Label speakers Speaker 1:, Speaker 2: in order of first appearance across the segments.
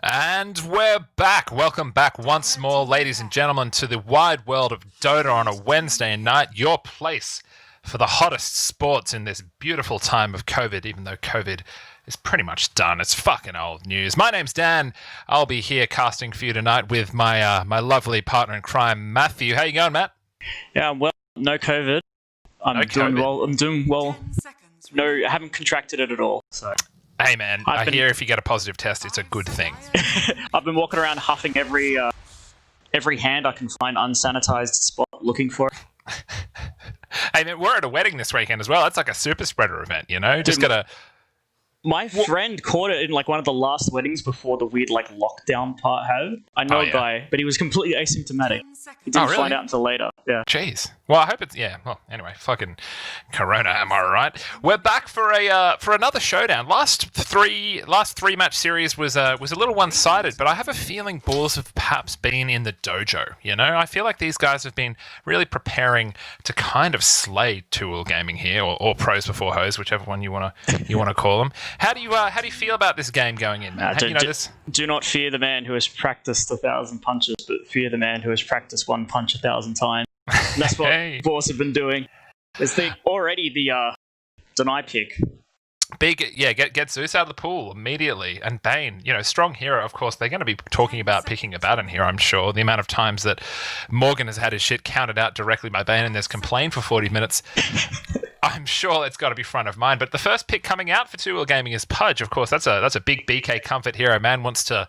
Speaker 1: And we're back. Welcome back once more, ladies and gentlemen, to the wide world of Dota on a Wednesday night. Your place for the hottest sports in this beautiful time of COVID, even though COVID is pretty much done. It's fucking old news. My name's Dan. I'll be here casting for you tonight with my lovely partner in crime, Matthew. How you going, Matt?
Speaker 2: Yeah, well, no COVID. I'm doing well. No, I haven't contracted it at all. So.
Speaker 1: Hey man, I hear if you get a positive test, it's a good thing.
Speaker 2: I've been walking around huffing every hand I can find unsanitized spot looking for it.
Speaker 1: Hey man, we're at a wedding this weekend as well. That's like a super spreader event, you know?
Speaker 2: My friend caught it in like one of the last weddings before the weird like lockdown part had. I know a guy, but he was completely asymptomatic. He didn't find out until later. Yeah.
Speaker 1: Jeez. Well, I hope it's Well, anyway, fucking Corona, am I right? We're back for another showdown. Last three match series was a little one-sided, but I have a feeling Boars have perhaps been in the dojo. You know, I feel like these guys have been really preparing to kind of slay Two-Wheel Gaming here, or pros before hoes, whichever one you wanna call them. How do you feel about this game going in, man?
Speaker 2: Do not fear the man who has practiced 1,000 punches, but fear the man who has practiced one punch 1,000 times. And that's what Boars have been doing. It's already the deny pick.
Speaker 1: Get Zeus out of the pool immediately. And Bane, strong hero, of course. They're going to be talking about picking a Baton here, I'm sure. The amount of times that Morgan has had his shit counted out directly by Bane and there's complained for 40 minutes. I'm sure it's got to be front of mind. But the first pick coming out for Two-Wheel Gaming is Pudge. Of course, that's a big BK comfort hero. Man wants to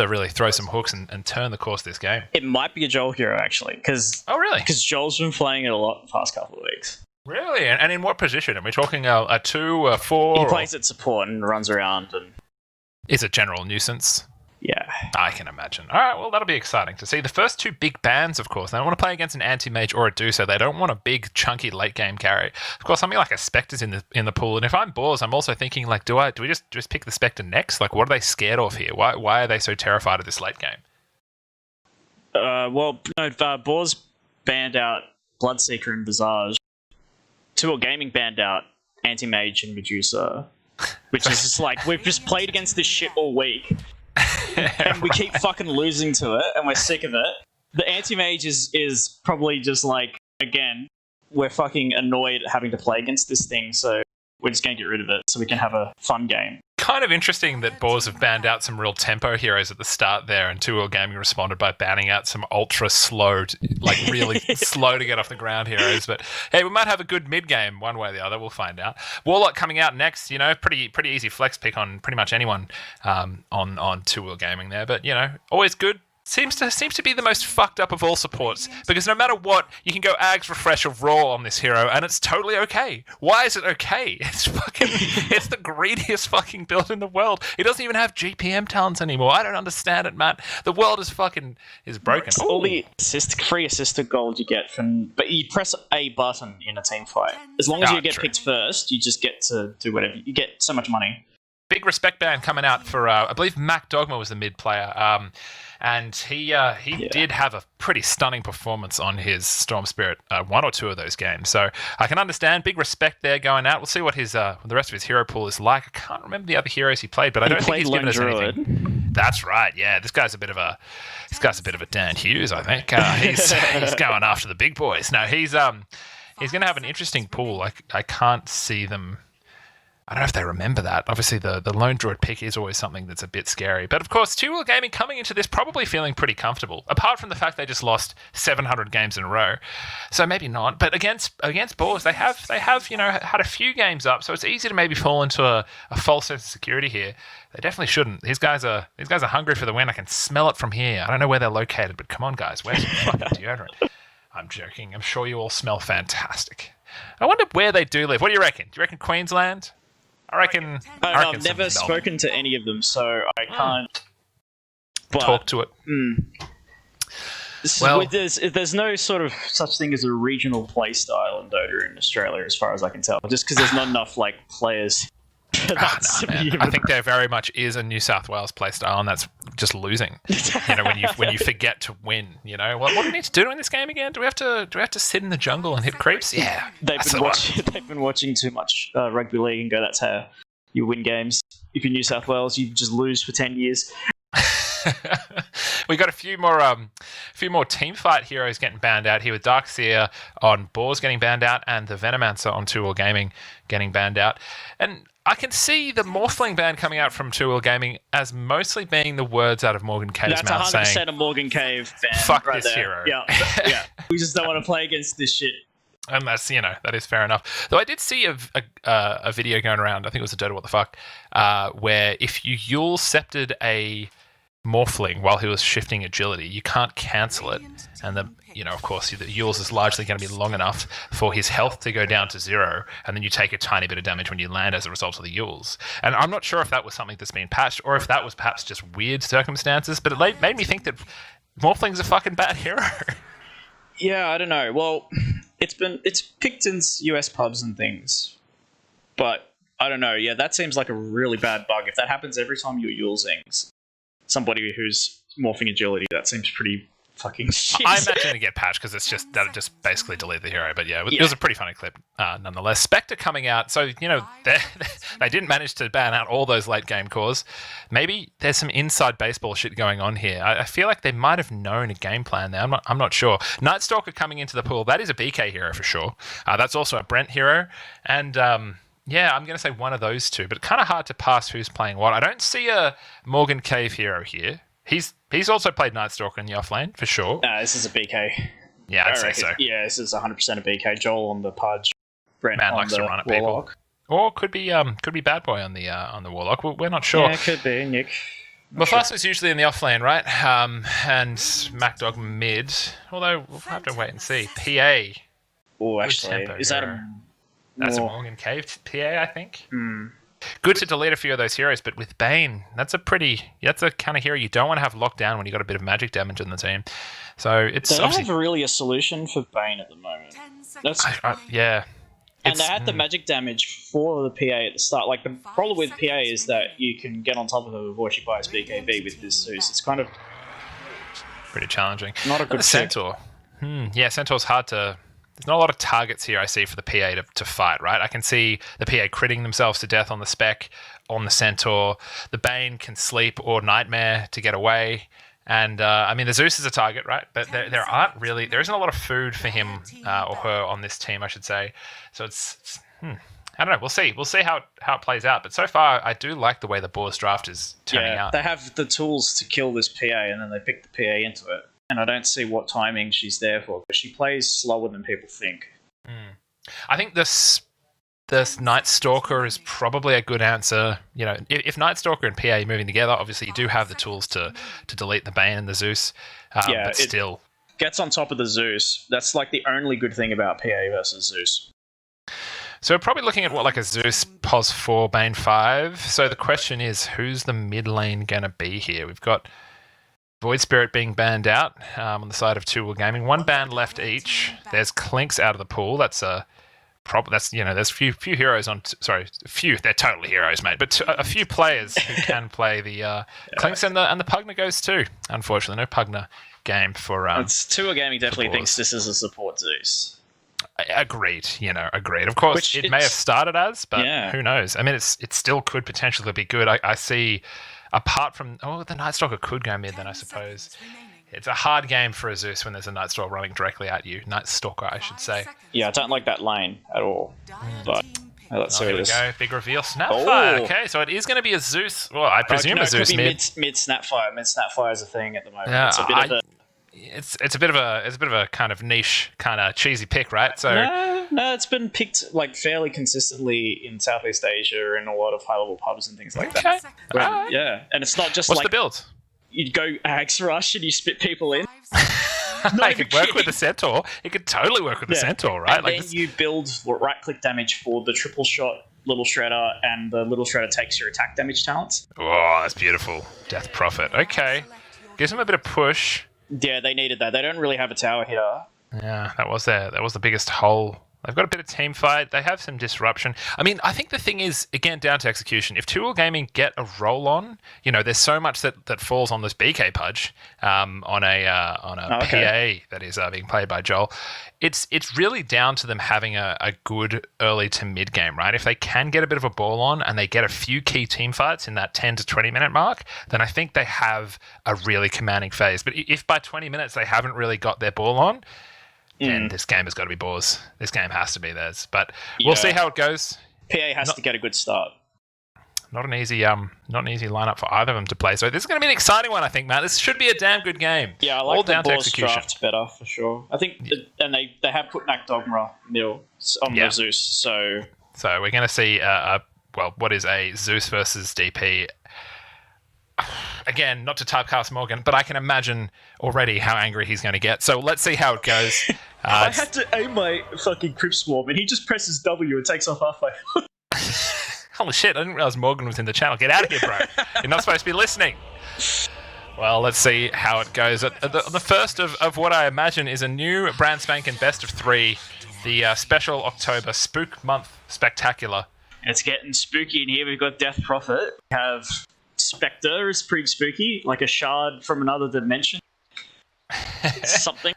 Speaker 1: really throw some hooks and turn the course of this game.
Speaker 2: It might be a Joel hero, actually.
Speaker 1: Really?
Speaker 2: Because Joel's been playing it a lot the past couple of weeks.
Speaker 1: Really? And in what position? Are we talking a 2, a 4?
Speaker 2: He plays at support and runs around. And
Speaker 1: is a general nuisance?
Speaker 2: Yeah.
Speaker 1: I can imagine. All right, well, that'll be exciting to see. The first two big bans, of course, they don't want to play against an anti-mage or a Duso. They don't want a big, chunky late-game carry. Of course, something like a Spectre's in the pool. And if I'm Boars, I'm also thinking, like, do we just pick the Spectre next? Like, what are they scared of here? Why are they so terrified of this late game?
Speaker 2: Boars banned out Bloodseeker and Visage. Two-Wheel Gaming banned out Anti-Mage and Medusa, which is just like, we've just played against this shit all week. And we keep fucking losing to it, and we're sick of it. The anti-mage is probably just like, again, we're fucking annoyed at having to play against this thing, so we're just going to get rid of it so we can have a fun game.
Speaker 1: Kind of interesting that Boars have banned out some real tempo heroes at the start there, and Two-Wheel Gaming responded by banning out some ultra slow, like really slow to get off the ground heroes. But hey, we might have a good mid game one way or the other. We'll find out. Warlock coming out next. Pretty easy flex pick on pretty much anyone on Two-Wheel Gaming there. But always good. Seems to be the most fucked up of all supports, because no matter what, you can go Ags, Refresh, or Raw on this hero, and it's totally okay. Why is it okay? It's the greediest fucking build in the world. It doesn't even have GPM talents anymore. I don't understand it, Matt. The world is broken.
Speaker 2: It's all the free assisted gold you get but you press a button in a team fight. As long as you get picked first, you just get to do whatever. You get so much money. Big
Speaker 1: respect ban coming out for, I believe Mac Dogma was the mid player. And he did have a pretty stunning performance on his Storm Spirit, one or two of those games. So I can understand. Big respect there going out. We'll see what the rest of his hero pool is like. I can't remember the other heroes he played, but I don't think he's given us anything. That's right. Yeah, this guy's a bit of a Dan Hughes, I think. He's going after the big boys. No, he's going to have an interesting pool. I can't see them. I don't know if they remember that. Obviously, the lone druid pick is always something that's a bit scary. But of course, Two-Wheel Gaming coming into this probably feeling pretty comfortable, apart from the fact they just lost 700 games in a row. So maybe not. But against Boars, they have had a few games up, so it's easy to maybe fall into a false sense of security here. They definitely shouldn't. These guys are hungry for the win. I can smell it from here. I don't know where they're located, but come on, guys, where's the fucking deodorant? I'm joking. I'm sure you all smell fantastic. I wonder where they do live. What do you reckon? Do you reckon Queensland? I reckon
Speaker 2: I've never spoken to any of them, so I can't
Speaker 1: talk to it.
Speaker 2: There's no sort of such thing as a regional play style in Dota in Australia, as far as I can tell. Just because there's not enough players.
Speaker 1: I think there very much is a New South Wales play style, and that's just losing. When you forget to win. What do we need to do in this game again? Do we have to sit in the jungle and hit creeps? Yeah,
Speaker 2: they've been watching too much rugby league and go, that's how you win games. If you're New South Wales, you just lose for 10 years.
Speaker 1: We got a few more team fight heroes getting banned out here with Darkseer on Boars getting banned out and the Venomancer on 2 Wheel Gaming getting banned out. And I can see the Morphling ban coming out from 2 Wheel Gaming as mostly being the words out of Morgan Cave's mouth saying,
Speaker 2: that's 100% a Morgan Cave ban.
Speaker 1: Fuck
Speaker 2: right
Speaker 1: this
Speaker 2: there.
Speaker 1: hero.
Speaker 2: Yeah. We just don't want to play against this shit.
Speaker 1: And that's, that is fair enough. Though I did see a video going around, I think it was a Dota What the Fuck, where if you Yule Sceptered a Morphling while he was shifting agility, you can't cancel it. And of course, the Yule's is largely going to be long enough for his health to go down to 0, and then you take a tiny bit of damage when you land as a result of the Yule's. And I'm not sure if that was something that's been patched, or if that was perhaps just weird circumstances, but it made me think that Morphling's a fucking bad hero.
Speaker 2: Yeah, I don't know. Well, it's picked in US pubs and things, but I don't know. Yeah, that seems like a really bad bug. If that happens every time you're using somebody who's morphing agility, that seems pretty fucking shit.
Speaker 1: I imagine it'd get patched because that'd just basically delete the hero. But yeah, it was a pretty funny clip nonetheless. Spectre coming out, so they didn't manage to ban out all those late game cores. Maybe there's some inside baseball shit going on here. I feel like they might have known a game plan there. I'm not sure. Nightstalker coming into the pool, that is a BK hero for sure. That's also a Brent hero, and yeah, I'm going to say one of those two, but kind of hard to pass who's playing what. I don't see a Morgan Cave hero here. He's also played Nightstalker in the offlane, for sure.
Speaker 2: This is a BK.
Speaker 1: Yeah, I'd say so.
Speaker 2: Yeah, this is 100% a BK. Joel on the Pudge, Brent
Speaker 1: Man
Speaker 2: on
Speaker 1: likes
Speaker 2: the
Speaker 1: to run at
Speaker 2: Warlock.
Speaker 1: people. Or could be Bad Boy on the Warlock. We're not sure.
Speaker 2: Yeah, it could be, Nick.
Speaker 1: Mufasa is usually in the offlane, right? And MacDog mid. Although we'll have to wait and see. PA.
Speaker 2: Oh, actually, is that
Speaker 1: That's a Morgan Cave PA, I think.
Speaker 2: Mm.
Speaker 1: Good to delete a few of those heroes, but with Bane, that's a kind of hero you don't want to have locked down when you've got a bit of magic damage in the team. So it's
Speaker 2: they don't have really a solution for Bane at the moment.
Speaker 1: Yeah.
Speaker 2: And they had the magic damage for the PA at the start. Like, the problem with PA is that you can get on top of a before she fires BKB with this Zeus. It's kind of
Speaker 1: pretty challenging.
Speaker 2: Not a good
Speaker 1: Centaur. Yeah, Centaur's hard to... There's not a lot of targets here I see for the PA to fight, right? I can see the PA critting themselves to death on the spec, on the Centaur. The Bane can sleep or Nightmare to get away. And, the Zeus is a target, right? But there isn't a lot of food for him or her on this team, I should say. So it's I don't know. We'll see. We'll see how it plays out. But so far, I do like the way the Boars draft is turning out.
Speaker 2: They have the tools to kill this PA, and then they pick the PA into it. And I don't see what timing she's there for, but she plays slower than people think.
Speaker 1: I think this Night Stalker is probably a good answer. If Night Stalker and PA are moving together, obviously you do have the tools to delete the Bane and the Zeus. But still,
Speaker 2: gets on top of the Zeus. That's like the only good thing about PA versus Zeus.
Speaker 1: So we're probably looking at a Zeus Pos 4, Bane 5. So the question is, who's the mid lane going to be here? We've got Void Spirit being banned out on the side of 2 Wheel Gaming. One ban left each. There's Clinks out of the pool. That's a problem. That's there's few heroes on. Few. They're totally heroes, mate. But a few players who can play the Clinks and the Pugna goes too. Unfortunately, no Pugna game for.
Speaker 2: It's 2 Wheel Gaming definitely thinks this is a support Zeus.
Speaker 1: Agreed. Agreed. Of course, it may have started as, but who knows? It still could potentially be good. I see. Apart from... the Night Stalker could go mid then, I suppose. It's a hard game for a Zeus when there's a Night Stalker running directly at you. Night Stalker, I should say.
Speaker 2: Yeah, I don't like that lane at all. But let's see
Speaker 1: here we go. Big reveal. Snapfire. Okay, so it is going to be a Zeus. Well, I presume a Zeus mid.
Speaker 2: Mid Snapfire. Mid Snapfire is a thing at the moment.
Speaker 1: Yeah,
Speaker 2: it's a bit of a...
Speaker 1: It's a bit of a kind of niche, kind of cheesy pick, right? So
Speaker 2: no, it's been picked fairly consistently in Southeast Asia and a lot of high-level pubs and things like that. Yeah, and it's not just
Speaker 1: what's the build?
Speaker 2: You go Axe Rush and you spit people in.
Speaker 1: It could work with the Centaur. It could totally work with the Centaur, right?
Speaker 2: And then you build right-click damage for the triple shot Little Shredder, and the Little Shredder takes your attack damage talents.
Speaker 1: Oh, that's beautiful. Death Prophet. Okay, gives them a bit of push.
Speaker 2: Yeah, they needed that. They don't really have a tower here.
Speaker 1: Yeah, that was the biggest hole. They've got a bit of team fight. They have some disruption. I mean, I think the thing is, again, down to execution. If 2 Gaming get a roll on, there's so much that falls on this BK Pudge on a PA that is being played by Joel. It's really down to them having a good early to mid game, right? If they can get a bit of a ball on and they get a few key team fights in that 10 to 20 minute mark, then I think they have a really commanding phase. But if by 20 minutes they haven't really got their ball on, then this game has got to be Boars. This game has to be theirs. But we'll see how it goes.
Speaker 2: PA has to get a good start.
Speaker 1: Not an easy lineup for either of them to play. So this is going to be an exciting one, I think, Matt. This should be a damn good game.
Speaker 2: Yeah, I like the Boars draft better for sure. I think, and they have put Mac Dogma Mill on the Zeus. So
Speaker 1: we're going to see what is a Zeus versus DP. Again, not to typecast Morgan, but I can imagine already how angry he's going to get. So let's see how it goes.
Speaker 2: I had to aim my fucking Crip Swarm, and he just presses W and takes off halfway.
Speaker 1: Holy shit, I didn't realize Morgan was in the channel. Get out of here, bro. You're not supposed to be listening. Well, let's see how it goes. The first of what I imagine is a new brand spanking best of 3, the special October Spook Month Spectacular.
Speaker 2: It's getting spooky in here. We've got Death Prophet. We have Spectre, is pretty spooky, like a shard from another dimension. Something.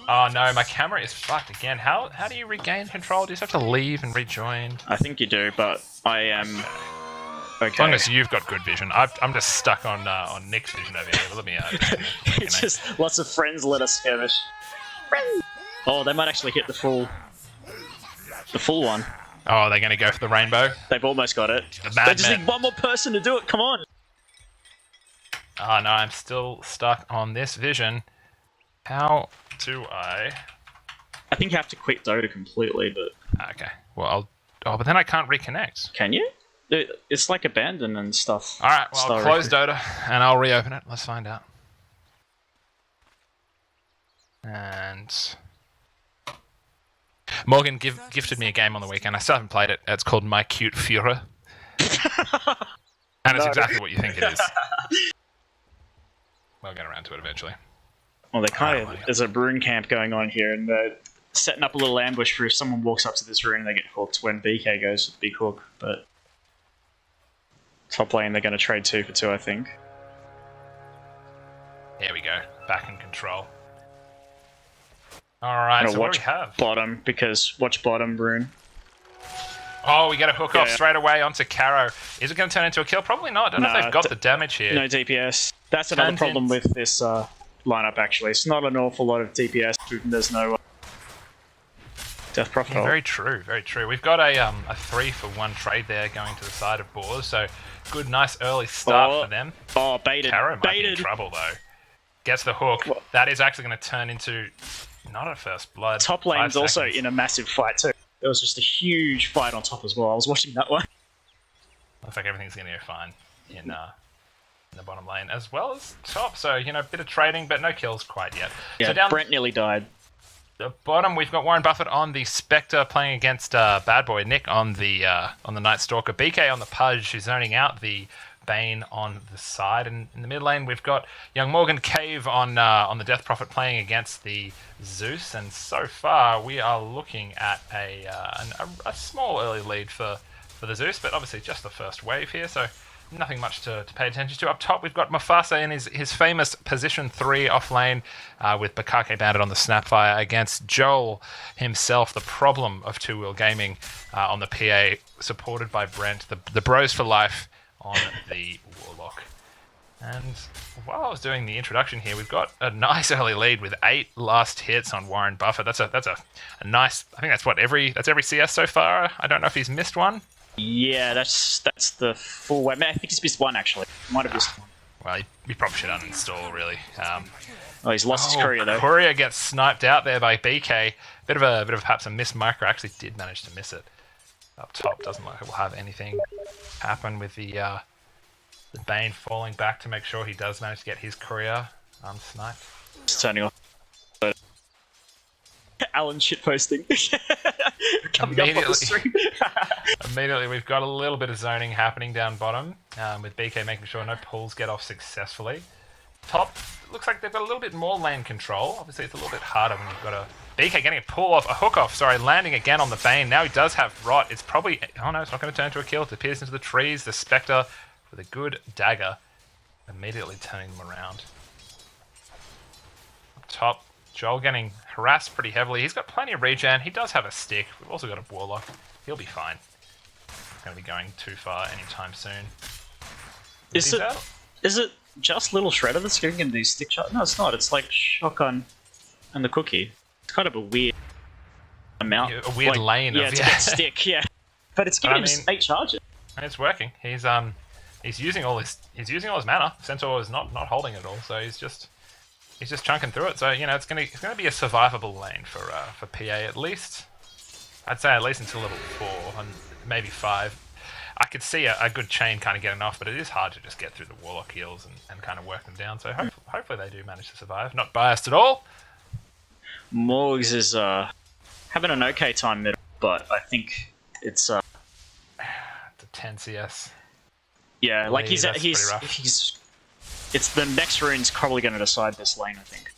Speaker 1: Oh no, my camera is fucked again. How do you regain control? Do you just have to leave and rejoin?
Speaker 2: I think you do, but I am okay.
Speaker 1: As long as you've got good vision. I'm just stuck on Nick's vision over here. Let me
Speaker 2: It's just lots of friends let us skirmish. Oh, they might actually hit the full one.
Speaker 1: Oh, they're going to go for the rainbow?
Speaker 2: They've almost got it. They just need one more person to do it. Come on.
Speaker 1: Oh, no, I'm still stuck on this vision. How do I...
Speaker 2: I think you have to quit Dota completely, but...
Speaker 1: Okay. Well, but then I can't reconnect.
Speaker 2: Can you? It's like abandon and stuff.
Speaker 1: All right, well, I'll close Dota, and I'll reopen it. Let's find out. And... Morgan gifted me a game on the weekend. I still haven't played it. It's called My Cute Führer. And it's exactly what you think it is. We'll get around to it eventually.
Speaker 2: Well, there's a rune camp going on here, and they're setting up a little ambush for if someone walks up to this rune and they get hooked when BK goes with Big Hook. But top lane, they're going to trade 2 for 2, I think.
Speaker 1: There we go. Back in control. Alright, so what do we have?
Speaker 2: Bottom, because watch bottom rune.
Speaker 1: Oh, we get a hook off straight away onto Caro. Is it going to turn into a kill? Probably not. I don't know if they've got the damage here.
Speaker 2: No DPS. That's another problem with this lineup, actually. It's not an awful lot of DPS. There's no Death Prophet.
Speaker 1: Yeah, very true, very true. We've got a 3 for 1 trade there going to the side of Boars, so good, nice early start for them.
Speaker 2: Oh, baited.
Speaker 1: Caro might be in trouble, though. Gets the hook. That is actually going to turn into... Not a first blood.
Speaker 2: Top lane's also in a massive fight too. There was just a huge fight on top as well. I was watching that one.
Speaker 1: Looks like everything's going to go fine in the bottom lane as well as top. So, a bit of trading, but no kills quite yet.
Speaker 2: Yeah,
Speaker 1: so down
Speaker 2: Brent nearly died.
Speaker 1: The bottom, we've got Warren Buffett on the Spectre playing against Bad Boy Nick on the Night Stalker. BK on the Pudge, who's zoning out the Bane on the side, and in the mid lane we've got young Morgan Cave on the Death Prophet playing against the Zeus, and so far we are looking at a small early lead for the Zeus, but obviously just the first wave here, so nothing much to pay attention to. Up top we've got Mufasa in his famous position 3 off lane with Bakake Bandit on the Snapfire against Joel himself, the problem of Two Wheel Gaming on the PA, supported by Brent, the bros for life on the Warlock. And while I was doing the introduction here, we've got a nice early lead with 8 last hits on Warren Buffett. That's a nice. I think that's every CS so far. I don't know if he's missed one.
Speaker 2: Yeah, that's the full way. I think he's missed one actually. Might have missed one.
Speaker 1: Well, he probably should uninstall really.
Speaker 2: He's lost his courier though.
Speaker 1: Courier gets sniped out there by BK. Bit of perhaps a missed micro. Actually, did manage to miss it. Up top, doesn't look like it will have anything happen with the Bane falling back to make sure he does manage to get his courier sniped.
Speaker 2: Just turning off. Alan shitposting. Coming up on the stream.
Speaker 1: Immediately, we've got a little bit of zoning happening down bottom, with BK making sure no pulls get off successfully. Top, looks like they've got a little bit more lane control. Obviously, it's a little bit harder when you've got a BK getting a hook off, sorry, landing again on the Bane. Now he does have Rot. It's probably... Oh no, it's not going to turn into a kill. It appears into the trees. The Spectre with a good dagger, immediately turning them around. Up top, Joel getting harassed pretty heavily. He's got plenty of regen. He does have a stick. We've also got a Warlock. He'll be fine. Not going to be going too far anytime soon.
Speaker 2: Is it just Little Shredder that's giving him these stick shots? No, it's not. It's like Shotgun and the Cookie. It's kind of a weird amount.
Speaker 1: A weird lane
Speaker 2: to
Speaker 1: of...
Speaker 2: get stick, yeah. But it's giving him 8 charges.
Speaker 1: And it's working. He's using all his mana. Centaur is not holding it all, so he's just chunking through it. So it's gonna be a survivable lane for PA at least. I'd say at least until level 4 and maybe 5. I could see a good chain kind of getting off, but it is hard to just get through the Warlock heals and kind of work them down. So hopefully they do manage to survive. Not biased at all.
Speaker 2: Morgs is having an okay time middle, but I think it's
Speaker 1: a 10 CS.
Speaker 2: Yeah, like he's it's the next rune's probably going to decide this lane, I think.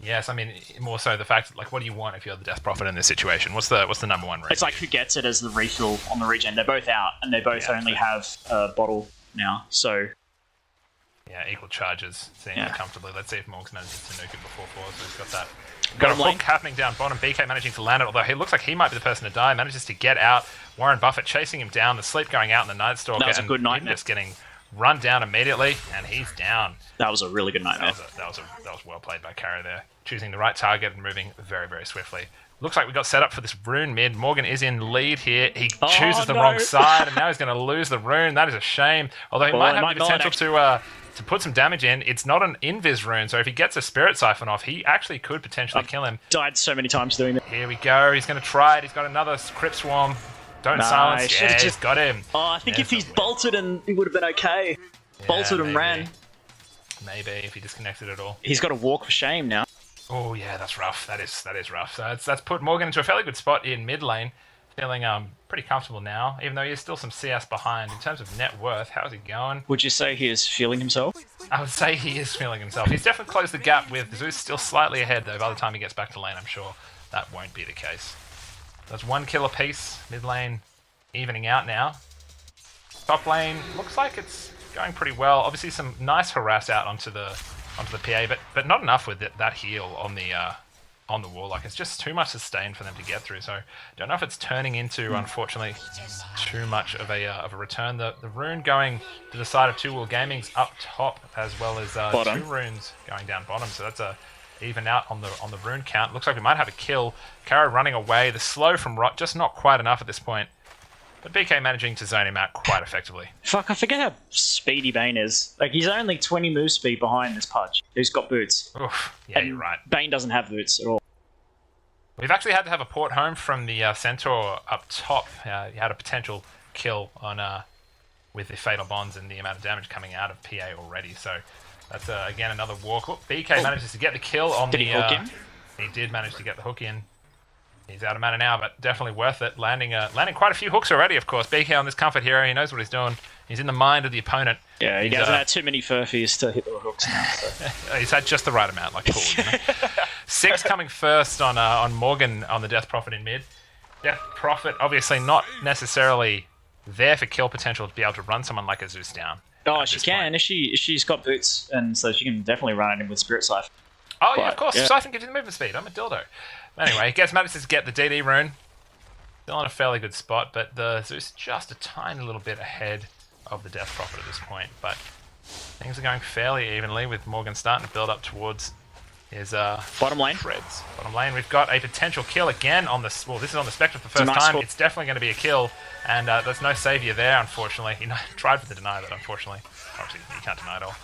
Speaker 1: Yes, I mean more so the fact that, like, what do you want if you're the Death Prophet in this situation? What's the number one rune?
Speaker 2: It's like who gets it as the refill on the regen. They're both out, and they both only have a bottle now. So
Speaker 1: yeah, equal charges seem comfortably. Let's see if Morgs manages to nuke it before 4. So he's got that. Got a hook happening down bottom. BK managing to land it, although he looks like he might be the person to die. Manages to get out. Warren Buffett chasing him down. The sleep going out in the Night Stalker.
Speaker 2: That was a good nightmare.
Speaker 1: Just getting run down immediately, and he's down.
Speaker 2: That was a really good nightmare.
Speaker 1: That was well played by Kara there. Choosing the right target and moving very, very swiftly. Looks like we got set up for this rune mid. Morgan is in lead here. He chooses the wrong side, and now he's going to lose the rune. That is a shame. Although he might have the potential to put some damage in. It's not an invis rune, so if he gets a Spirit Siphon off, he actually could potentially kill him.
Speaker 2: Died so many times doing that.
Speaker 1: Here we go. He's going to try it. He's got another Crypt Swarm. Don't silence. Yeah, he's got him.
Speaker 2: Oh, I think if he's bolted, and he would have been okay. Bolted and ran.
Speaker 1: Maybe if he disconnected at all.
Speaker 2: He's got to walk for shame now.
Speaker 1: Oh yeah, that's rough. That is rough. So that's put Morgan into a fairly good spot in mid lane. Feeling pretty comfortable now, even though he is still some CS behind. In terms of net worth, how's he going?
Speaker 2: Would you say he is feeling himself?
Speaker 1: I would say he is feeling himself. He's definitely closed the gap with Zeus still slightly ahead, though. By the time he gets back to lane, I'm sure that won't be the case. There's 1 kill apiece. Mid lane evening out now. Top lane looks like it's going pretty well. Obviously, some nice harass out onto the PA, but not enough with that heal on the Warlock. It's just too much sustain for them to get through. So don't know if it's turning into, unfortunately, too much of a return. The rune going to the side of Two Wheel Gaming's up top, as well as 2 runes going down bottom. So that's a even out on the rune count. Looks like we might have a kill. Kara running away. The slow from Rot just not quite enough at this point. But BK managing to zone him out quite effectively.
Speaker 2: Fuck, I forget how speedy Bane is. Like, he's only 20 move speed behind this Pudge, who's got boots.
Speaker 1: Oof, yeah,
Speaker 2: and
Speaker 1: you're right.
Speaker 2: Bane doesn't have boots at all.
Speaker 1: We've actually had to have a port home from the Centaur up top. He had a potential kill on with the Fatal Bonds and the amount of damage coming out of PA already. So that's, again, another walk. Oop, BK manages to get the kill on
Speaker 2: Did he hook him?
Speaker 1: He did manage to get the hook in. He's out of mana now, but definitely worth it. Landing quite a few hooks already, of course. BK on this comfort hero, he knows what he's doing. He's in the mind of the opponent.
Speaker 2: Yeah, he hasn't had too many furfies to hit the hooks now. So.
Speaker 1: He's had just the right amount, like Paul. You know? 6 coming first on Morgan on the Death Prophet in mid. Death Prophet, obviously not necessarily there for kill potential to be able to run someone like a Zeus down.
Speaker 2: Oh, she can. If she's got boots, and so she can definitely run at him with Spirit Siphon.
Speaker 1: Oh, yeah, of course. Yeah. Siphon gives you the movement speed. I'm a dildo. Anyway, he manages to get the DD rune. Still in a fairly good spot, but the Zeus just a tiny little bit ahead of the Death Prophet at this point. But things are going fairly evenly with Morgan starting to build up towards his
Speaker 2: bottom lane.
Speaker 1: Shreds. Bottom lane. We've got a potential kill again on the... Well, this is on the Spectre for the first time. It's definitely going to be a kill, and there's no savior there, unfortunately. He tried to deny that, unfortunately. Obviously, you can't deny it all.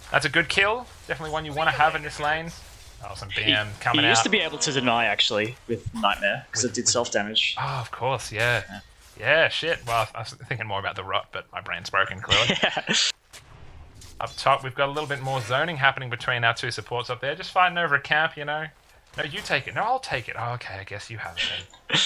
Speaker 1: That's a good kill. Definitely one you want to have in this lane. Oh, some BM coming out.
Speaker 2: He used to be able to deny, actually, with Nightmare, because it did self-damage.
Speaker 1: Oh, of course, yeah. Yeah, shit. Well, I was thinking more about the Rot, but my brain's broken, clearly. Up top, we've got a little bit more zoning happening between our 2 supports up there. Just fighting over a camp, you know. No, you take it. No, I'll take it. Oh, okay, I guess you have it then.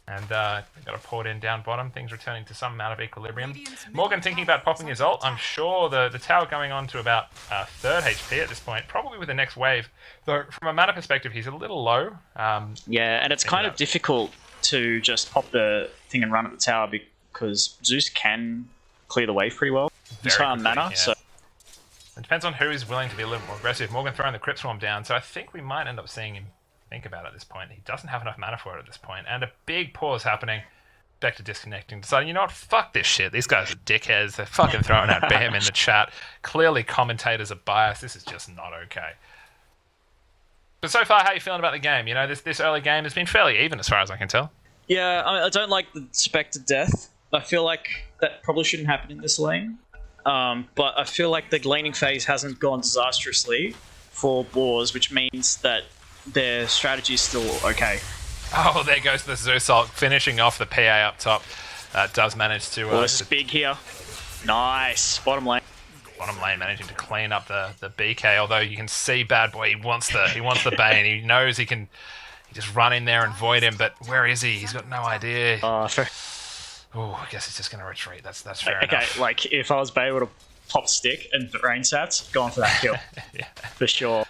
Speaker 1: And they've got a port in down bottom. Things returning to some amount of equilibrium. Morgan thinking about popping his ult. I'm sure the tower going on to about 3rd HP at this point, probably with the next wave. Though from a mana perspective, he's a little low.
Speaker 2: Yeah, and it's kind of difficult to just pop the thing and run at the tower because Zeus can clear the wave pretty well. He's high on mana, so...
Speaker 1: It depends on who is willing to be a little more aggressive. Morgan throwing the Crypt Swarm down, so I think we might end up seeing him think about it at this point. He doesn't have enough mana for it at this point, and a big pause happening. Spectre disconnecting, deciding, you know what, fuck this shit. These guys are dickheads. They're fucking throwing out BAM in the chat. Clearly commentators are biased. This is just not okay. But so far, how are you feeling about the game? You know, this early game has been fairly even as far as I can tell.
Speaker 2: Yeah, I don't like the Spectre death. I feel like that probably shouldn't happen in this lane. But I feel like the laning phase hasn't gone disastrously for Boars, which means that their strategy is still okay.
Speaker 1: Oh, there goes the Zeus ult, finishing off the PA up top. Does manage to...
Speaker 2: this is big here. Nice. Bottom lane.
Speaker 1: Bottom lane managing to clean up the BK, although you can see Bad Boy, he wants the Bane. He knows he can just run in there and void him, but where is he? He's got no idea. Oh, I guess he's just going to retreat. That's fair enough.
Speaker 2: Okay, like, if I was able to pop stick and brain sats, going for that kill.
Speaker 1: Yeah. For
Speaker 2: sure.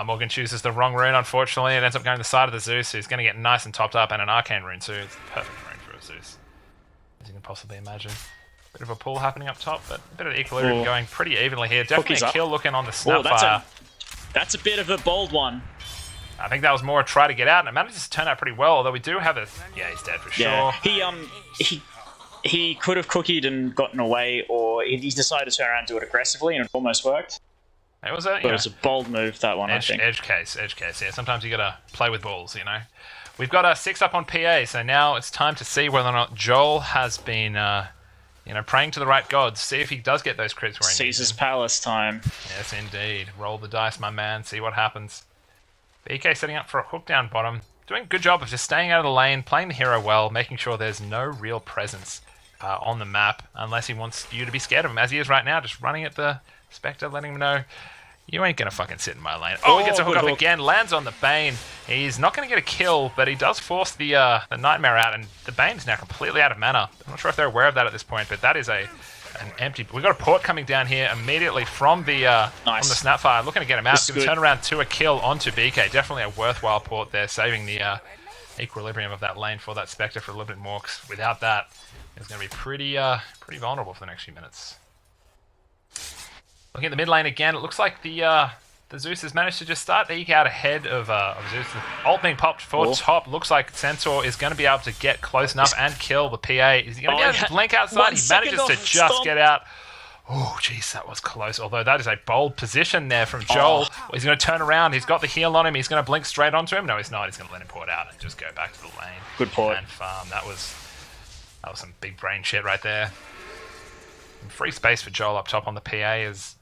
Speaker 1: Morgan chooses the wrong rune, unfortunately. It ends up going to the side of the Zeus, who's going to get nice and topped up, and an Arcane rune too. It's a perfect rune for a Zeus, as you can possibly imagine. Bit of a pull happening up top, but a bit of equilibrium going pretty evenly here. Definitely a kill looking on the Snapfire.
Speaker 2: That's a bit of a bold one.
Speaker 1: I think that was more a try to get out, and it manages to turn out pretty well, although we do have a... Yeah, he's dead for sure.
Speaker 2: He could have cookied and gotten away, or he decided to turn around and do it aggressively, and it almost worked.
Speaker 1: It was
Speaker 2: a bold move, that one, I think.
Speaker 1: Edge case, yeah. Sometimes you gotta play with balls, you know. We've got a 6 up on PA, so now it's time to see whether or not Joel has been, praying to the right gods. See if he does get those crits where he needs
Speaker 2: Caesar's Palace time.
Speaker 1: Yes, indeed. Roll the dice, my man. See what happens. BK setting up for a hook down bottom. Doing a good job of just staying out of the lane, playing the hero well, making sure there's no real presence on the map, unless he wants you to be scared of him, as he is right now, just running at the Spectre, letting him know, you ain't going to fucking sit in my lane. Oh, he gets a hook up again, lands on the Bane. He's not going to get a kill, but he does force the Nightmare out, and the Bane's now completely out of mana. I'm not sure if they're aware of that at this point, but that is an empty... We've got a port coming down here immediately from the Snapfire, looking to get him out. He's going to turn around to a kill onto BK. Definitely a worthwhile port there, saving the equilibrium of that lane for that Spectre for a little bit more, because without that, it's going to be pretty vulnerable for the next few minutes. Looking at the mid lane again, it looks like the Zeus has managed to just start eke out ahead of Zeus. The ult being popped for top. Looks like Centaur is going to be able to get close enough and kill the PA. Is he going to be able to blink outside? He manages to just get out. Oh, jeez, that was close. Although that is a bold position there from Joel. He's going to turn around. He's got the heal on him. He's going to blink straight onto him. No, he's not. He's going to let him port out and just go back to the lane.
Speaker 2: Good port.
Speaker 1: And farm. That was some big brain shit right there. And free space for Joel up top on the PA as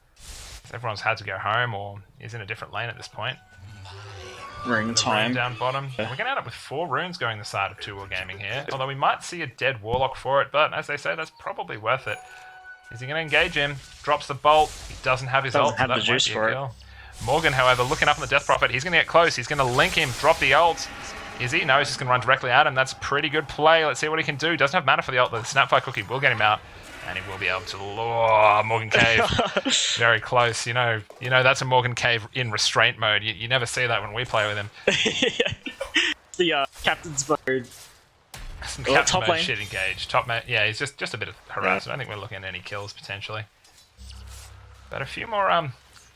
Speaker 1: everyone's had to go home or is in a different lane at this point.
Speaker 2: Rune time.
Speaker 1: Rune down bottom. We're going to end up with 4 runes going the side of 2 Gaming here. Although we might see a dead Warlock for it, but as they say, that's probably worth it. Is he going to engage him? Drops the bolt. He doesn't have his ult.
Speaker 2: Doesn't have the juice for it.
Speaker 1: Morgan, however, looking up on the Death Prophet, he's going to get close. He's going to link him, drop the ult. Is he? No, he's just going to run directly at him. That's pretty good play. Let's see what he can do. Doesn't have mana for the ult, but the Snapfire Cookie will get him out. And he will be able to lure Morgan Cave. Very close. You know that's a Morgan Cave in restraint mode. You never see that when we play with him.
Speaker 2: The captain's mode.
Speaker 1: Some captain mode shit engaged. Top mate, yeah, he's just a bit of harass. I don't think we're looking at any kills potentially. But a few more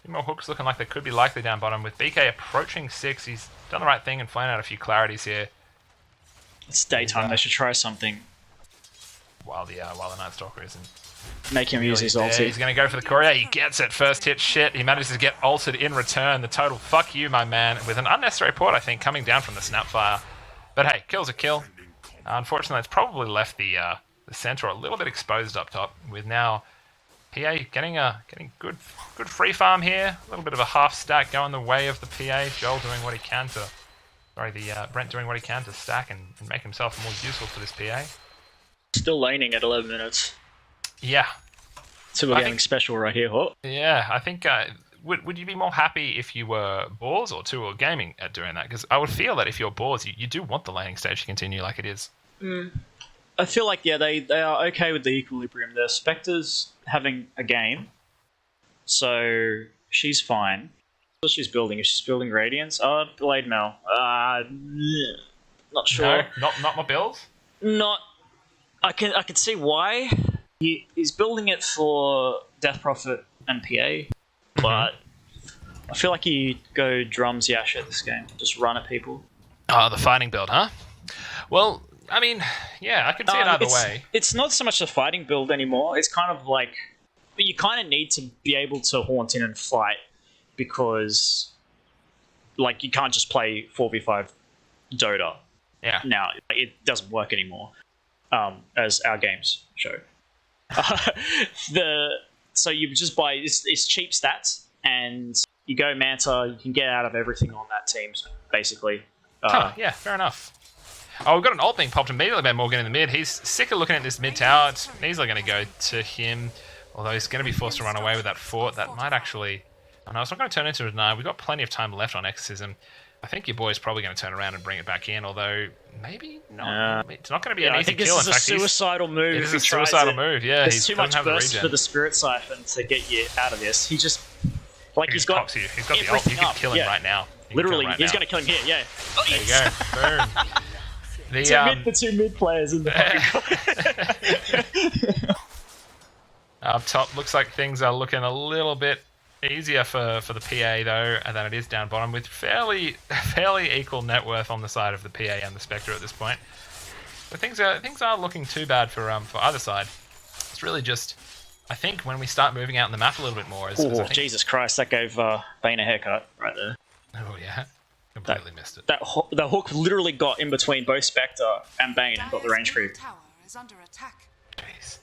Speaker 1: hooks looking like they could be likely down bottom. With BK approaching 6, he's done the right thing and flying out a few clarities here.
Speaker 2: It's daytime. They should try something.
Speaker 1: While the Night Stalker isn't.
Speaker 2: Make him use his ulti.
Speaker 1: He's going to go for the courier. He gets it. First hit, shit. He manages to get ulted in return. The total, fuck you, my man. With an unnecessary port, I think, coming down from the Snapfire. But hey, kill's a kill. Unfortunately, it's probably left the Centaur a little bit exposed up top. With now PA getting good free farm here. A little bit of a half stack going the way of the PA. Joel doing what he can to... Brent doing what he can to stack and make himself more useful for this PA.
Speaker 2: Still laning at 11 minutes.
Speaker 1: Yeah.
Speaker 2: So we're getting special right here, huh?
Speaker 1: Yeah, I think... Would you be more happy if you were Boars or 2 Gaming at doing that? Because I would feel that if you're Boars, you do want the laning stage to continue like it is.
Speaker 2: I feel like they are okay with the equilibrium. The Spectre's having a game, so she's fine. What she's building? Is she's building Radiance? Oh, Blade Mail. Not sure.
Speaker 1: No, not my build.
Speaker 2: Not. I can see why. He's building it for Death Prophet and PA, but I feel like he go drums Yasha this game. Just run at people.
Speaker 1: Oh, the fighting build, huh? Well, I mean, yeah, I could see it either way.
Speaker 2: It's not so much a fighting build anymore. It's kind of like you kind of need to be able to haunt in and fight because, like, you can't just play 4v5 Dota.
Speaker 1: Yeah.
Speaker 2: Now it doesn't work anymore, as our games show. So you just buy it's cheap stats and you go Manta. You can get out of everything on that team, basically.
Speaker 1: Yeah, fair enough. Oh, we've got an ult being popped immediately by Morgan in the mid. He's sick of looking at this mid tower. It's easily going to go to him, although he's going to be forced to run away with that fort. That might actually... Oh, no, it's not going to turn into a deny. We've got plenty of time left on Exorcism. I think your boy's probably going to turn around and bring it back in, although maybe not. It's not going to be an easy kill.
Speaker 2: I think this is a suicidal move.
Speaker 1: It is a suicidal move, yeah.
Speaker 2: There's too much burst for the Spirit Siphon to get you out of this. He just... Like, he's got
Speaker 1: the ult. You can kill him right now.
Speaker 2: Literally, he's going to kill him here, yeah.
Speaker 1: Oh, there you go. Boom.
Speaker 2: The two mid players in the
Speaker 1: Up top, looks like things are looking a little bit easier for the PA though than it is down bottom, with fairly equal net worth on the side of the PA and the Spectre at this point. But things are looking too bad for either side. It's really just, I think, when we start moving out in the map a little bit more.
Speaker 2: Jesus Christ, that gave Bane a haircut right there.
Speaker 1: Oh yeah. Completely missed it.
Speaker 2: The hook literally got in between both Spectre and Bane and got the range creep.
Speaker 1: Jeez.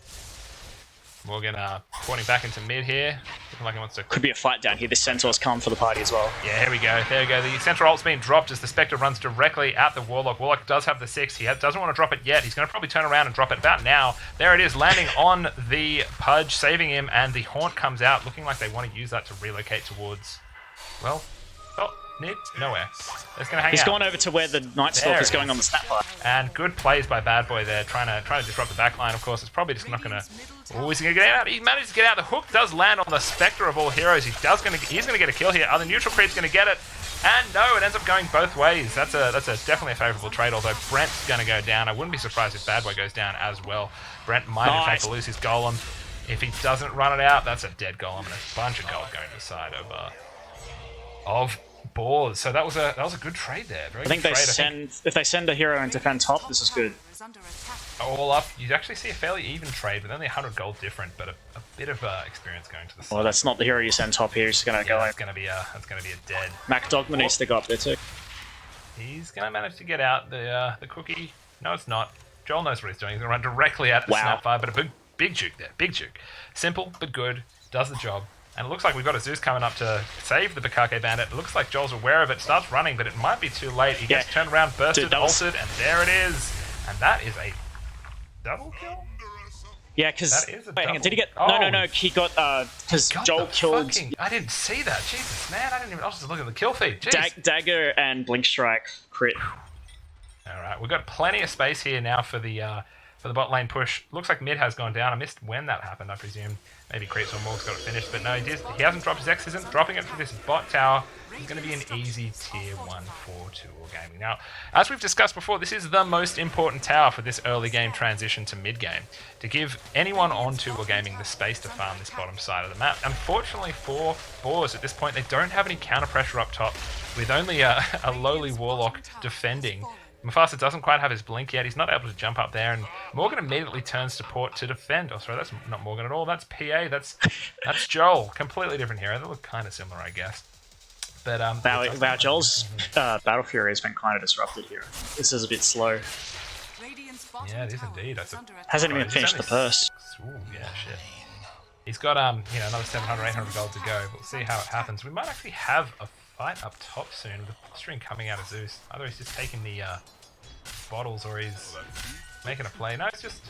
Speaker 1: Morgan porting back into mid here. Looking like he wants to...
Speaker 2: Could be a fight down here. This Centaur's come for the party as well.
Speaker 1: Yeah, here we go. There we go. The Centaur ult's being dropped as the Spectre runs directly at the Warlock. Warlock does have the 6. He doesn't want to drop it yet. He's going to probably turn around and drop it about now. There it is, landing on the Pudge, saving him, and the Haunt comes out, looking like they want to use that to relocate towards... Well... Oh, nowhere. It's going to hang
Speaker 2: He's
Speaker 1: out.
Speaker 2: gone over to where the Night Stalk is going on the snapfire.
Speaker 1: And good plays by Bad Boy there, trying to disrupt the backline. Of course, it's probably just not going to... Oh, he's going to get out. He managed to get out. The hook does land on the Spectre of all heroes. He's going to get a kill here. Are the neutral creeps going to get it? And no, it ends up going both ways. That's definitely a favourable trade, although Brent's going to go down. I wouldn't be surprised if Bad Boy goes down as well. Brent might in fact lose his golem. If he doesn't run it out, that's a dead golem and a bunch of gold going to the side of Boars. So that was a good trade there.
Speaker 2: I think if they send a hero and defend top, this is good.
Speaker 1: All up, you actually see a fairly even trade with only 100 gold different, but a bit of experience going to the side.
Speaker 2: Well, that's not the hero you send top here. He's going to go.
Speaker 1: That's going to be a dead.
Speaker 2: Mac Dogma needs to go up there too.
Speaker 1: He's going to manage to get out the cookie. No, it's not. Joel knows what he's doing. He's going to run directly at the snapfire, but a big juke there. Big juke. Simple but good. Does the job. And it looks like we've got a Zeus coming up to save the Bukake Bandit. It looks like Joel's aware of it, starts running, but it might be too late. He gets turned around, bursted, ulted, and there it is. And that is a double kill?
Speaker 2: Yeah, because...
Speaker 1: Wait, hang on,
Speaker 2: did he get... Oh. No, he got... Because Joel killed...
Speaker 1: I didn't see that. Jesus, man, I was just looking at the kill feed.
Speaker 2: Dagger and Blink Strike crit.
Speaker 1: Alright, we've got plenty of space here now for the bot lane push. Looks like mid has gone down. I missed when that happened, I presume. Maybe Creeps or Morg's got it finished, but no, he hasn't dropped his X, isn't dropping it for this bot tower. It's going to be an easy tier 1 for 2 Wargaming. Now, as we've discussed before, this is the most important tower for this early game transition to mid game, to give anyone on 2 Wargaming the space to farm this bottom side of the map. Unfortunately for Boars at this point, they don't have any counter pressure up top, with only a lowly Warlock defending. Mufasa doesn't quite have his blink yet. He's not able to jump up there, and Morgan immediately turns to port to defend. Oh, sorry, that's not Morgan at all. That's PA. That's Joel. Completely different hero. They look kind of similar, I guess. But
Speaker 2: wow, Joel's Battle Fury has been kind of disrupted here. This is a bit slow.
Speaker 1: Yeah, it is indeed.
Speaker 2: Hasn't even finished the purse.
Speaker 1: Ooh, yeah, shit. He's got another 700, 800 gold to go. We'll see how it happens. We might actually have a fight up top soon with the string coming out of Zeus. Either he's just taking the bottles or he's making a play. No, it's just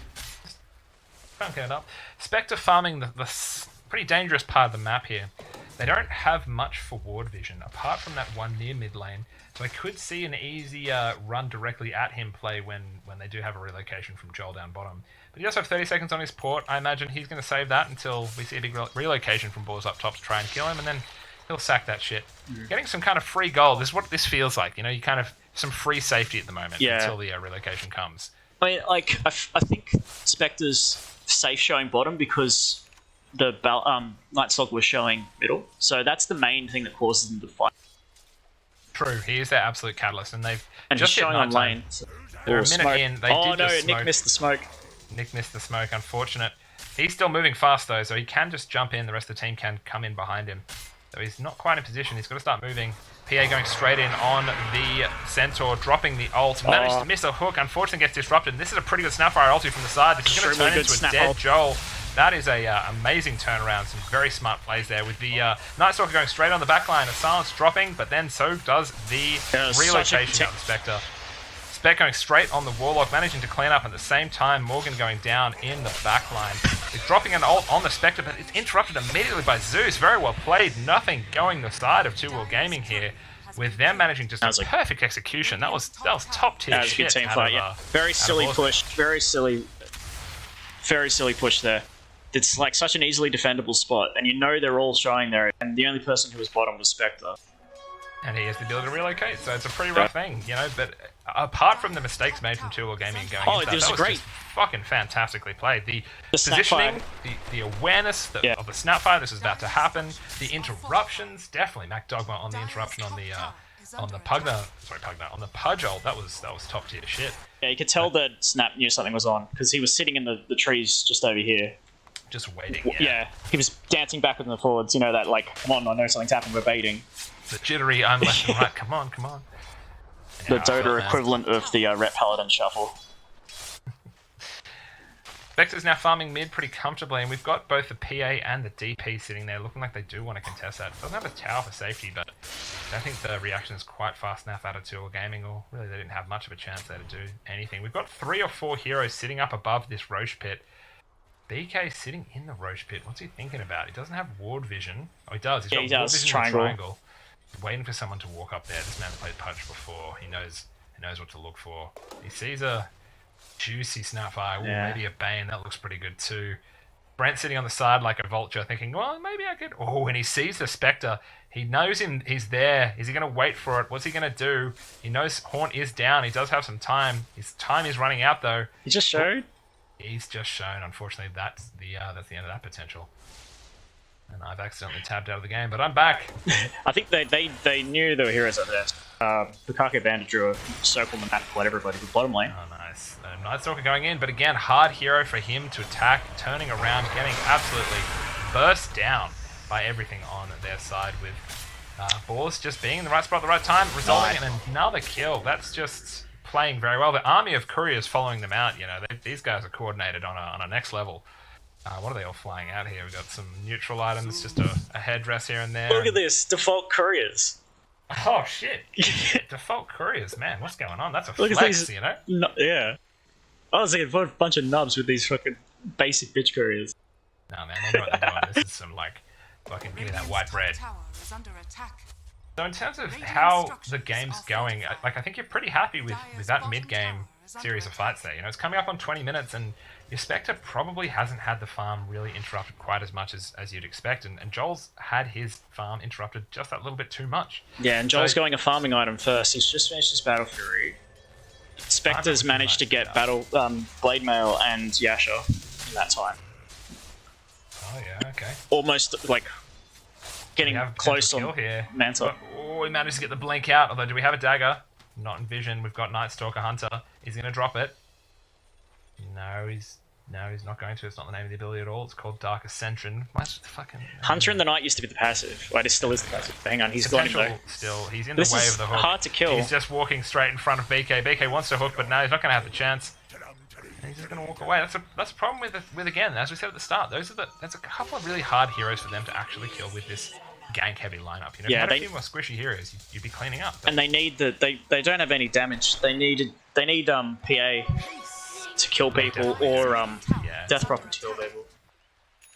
Speaker 1: funking it up. Spectre farming the pretty dangerous part of the map here. they don't have much for ward vision apart from that one near mid lane. So I could see an easy run directly at him play when they do have a relocation from Joel down bottom. But he does have 30 seconds on his port. I imagine he's going to save that until we see a big relocation from Boars up top to try and kill him, and then he'll sack that shit. Getting some kind of free gold is what this feels like. You know, you kind of some free safety at the moment until the relocation comes.
Speaker 2: I mean, like, I think Spectre's safe showing bottom because the Nightstalker was showing middle. So that's the main thing that causes them to fight.
Speaker 1: True, he is their absolute catalyst, and they've
Speaker 2: just showing on lane. So
Speaker 1: they're a minute in. They did just smoke.
Speaker 2: Nick missed the smoke.
Speaker 1: Nick missed the smoke, unfortunate. He's still moving fast though, so he can just jump in. The rest of the team can come in behind him. So he's not quite in position. He's got to start moving. PA going straight in on the Centaur, dropping the ult. Managed to miss a hook. Unfortunately gets disrupted. And this is a pretty good Snapfire ulti from the side. This is going to turn into a dead Joel. That is a amazing turnaround. Some very smart plays there with the Nightstalker going straight on the backline. A silence dropping, but then so does the relocation out of Spectre. Spec going straight on the Warlock, managing to clean up at the same time. Morgan going down in the backline. He's dropping an ult on the Spectre, but it's interrupted immediately by Zeus. Very well played. Nothing going the side of 2 World Gaming here, with them managing just a perfect execution. That was top tier shit.
Speaker 2: Team fight, very silly push. Very silly push there. It's like such an easily defendable spot, and you know they're all showing there, and the only person who was bottom was Spectre.
Speaker 1: And he has the ability to relocate, so it's a pretty rough thing, you know. But apart from the mistakes made from 2 World Gaming going into that was great. Just fucking fantastically played. The positioning, the awareness of the Snapfire, this is about to happen. The interruptions, definitely Mac Dogma on the interruption on the Pudge ult. That was top tier shit. Yeah,
Speaker 2: you could tell that Snap knew something was on because he was sitting in the trees just over here.
Speaker 1: Just waiting.
Speaker 2: Yeah, he was dancing backwards and forwards. You know that, like, come on, I know something's happened. We're baiting.
Speaker 1: The jittery, I'm left and right. Come on.
Speaker 2: The Dota equivalent of the Rep Paladin shuffle.
Speaker 1: Vexer's now farming mid pretty comfortably, and we've got both the PA and the DP sitting there, looking like they do want to contest that. Doesn't have a tower for safety, but I think the reaction is quite fast enough out of 2 World Gaming, or really they didn't have much of a chance there to do anything. We've got 3 or 4 heroes sitting up above this Roche pit. BK sitting in the Roche pit. What's he thinking about? He doesn't have ward vision. Oh, he does. He's got ward vision triangle. He's waiting for someone to walk up there. This man's played Pudge before. He knows what to look for. He sees a juicy Snapfire. Maybe a Bane. That looks pretty good too. Brent sitting on the side like a vulture, thinking, well, maybe I could... Oh, and he sees the Spectre. He knows he's there. Is he going to wait for it? What's he going to do? He knows Haunt is down. He does have some time. His time is running out, though.
Speaker 2: He just showed?
Speaker 1: He's just shown. Unfortunately, that's the end of that potential. And I've accidentally tabbed out of the game, but I'm back.
Speaker 2: I think they knew there were heroes out there. Bukake Bandit drew a circle on the map to let everybody to the bottom lane.
Speaker 1: Oh, nice. Nightstalker going in, but again, hard hero for him to attack, turning around, getting absolutely burst down by everything on their side, with Boars just being in the right spot at the right time, resulting in another kill. That's just playing very well. The army of couriers following them out, you know, these guys are coordinated on a next level. What are they all flying out here? We've got some neutral items, just a headdress here and there.
Speaker 2: Look at this, default couriers.
Speaker 1: Oh shit! Default couriers, man. What's going on? That's a flex, you know?
Speaker 2: Yeah. I was thinking, what a bunch of nubs with these fucking basic bitch couriers.
Speaker 1: No man, they know what they're doing. This is some like, fucking give me that white bread. So in terms of how the game's going, like I think you're pretty happy with that mid-game series of fights there. You know, it's coming up on 20 minutes, and your Spectre probably hasn't had the farm really interrupted quite as much as you'd expect, and Joel's had his farm interrupted just that little bit too much.
Speaker 2: Yeah, and Joel's going a farming item first. He's just finished his Battle Fury. Spectre's managed to get Blade Mail and Yasha in that time.
Speaker 1: Oh yeah, okay.
Speaker 2: Almost like getting close on
Speaker 1: here.
Speaker 2: Manta.
Speaker 1: Oh, he managed to get the blink out, although do we have a dagger? Not in vision. We've got Nightstalker Hunter. Is he going to drop it? No, he's not going to. It's not the name of the ability at all. It's called Dark Ascension. What's the fucking...
Speaker 2: Hunter in the Night used to be the passive. Well, it still is the passive. Hang on, he's got him though.
Speaker 1: Still, he's in the way of the hook.
Speaker 2: Hard to kill.
Speaker 1: He's just walking straight in front of BK. BK wants to hook, but no, he's not going to have the chance. And he's just going to walk away. That's a problem with again, as we said at the start, that's a couple of really hard heroes for them to actually kill with this gank heavy lineup. You know, if you had a few more swishy heroes, you'd be cleaning up.
Speaker 2: And they need they don't have any damage. They need PA to kill people, or Death Prophet to kill people.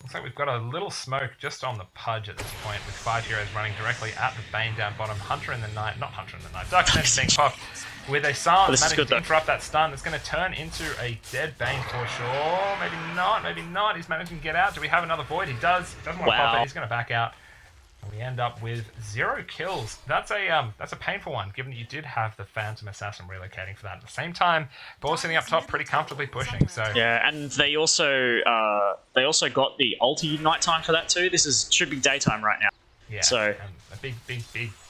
Speaker 1: Looks like we've got a little smoke just on the Pudge at this point, with 5 heroes running directly at the Bane down bottom. Hunter in the Night, not Hunter in the Night, Dark Sense being popped with a silence, managing to interrupt that stun. That's going to turn into a dead Bane for sure. Maybe not, maybe not. He's managing to get out. Do we have another Void? He does. He doesn't want to pop it. He's going to back out. And we end up with 0 kills. That's a painful one, given that you did have the Phantom Assassin relocating for that. At the same time, Boars sitting up top, pretty comfortably pushing. So
Speaker 2: yeah, and they also got the ulti nighttime for that too. Should be daytime right now.
Speaker 1: Yeah.
Speaker 2: So
Speaker 1: a big.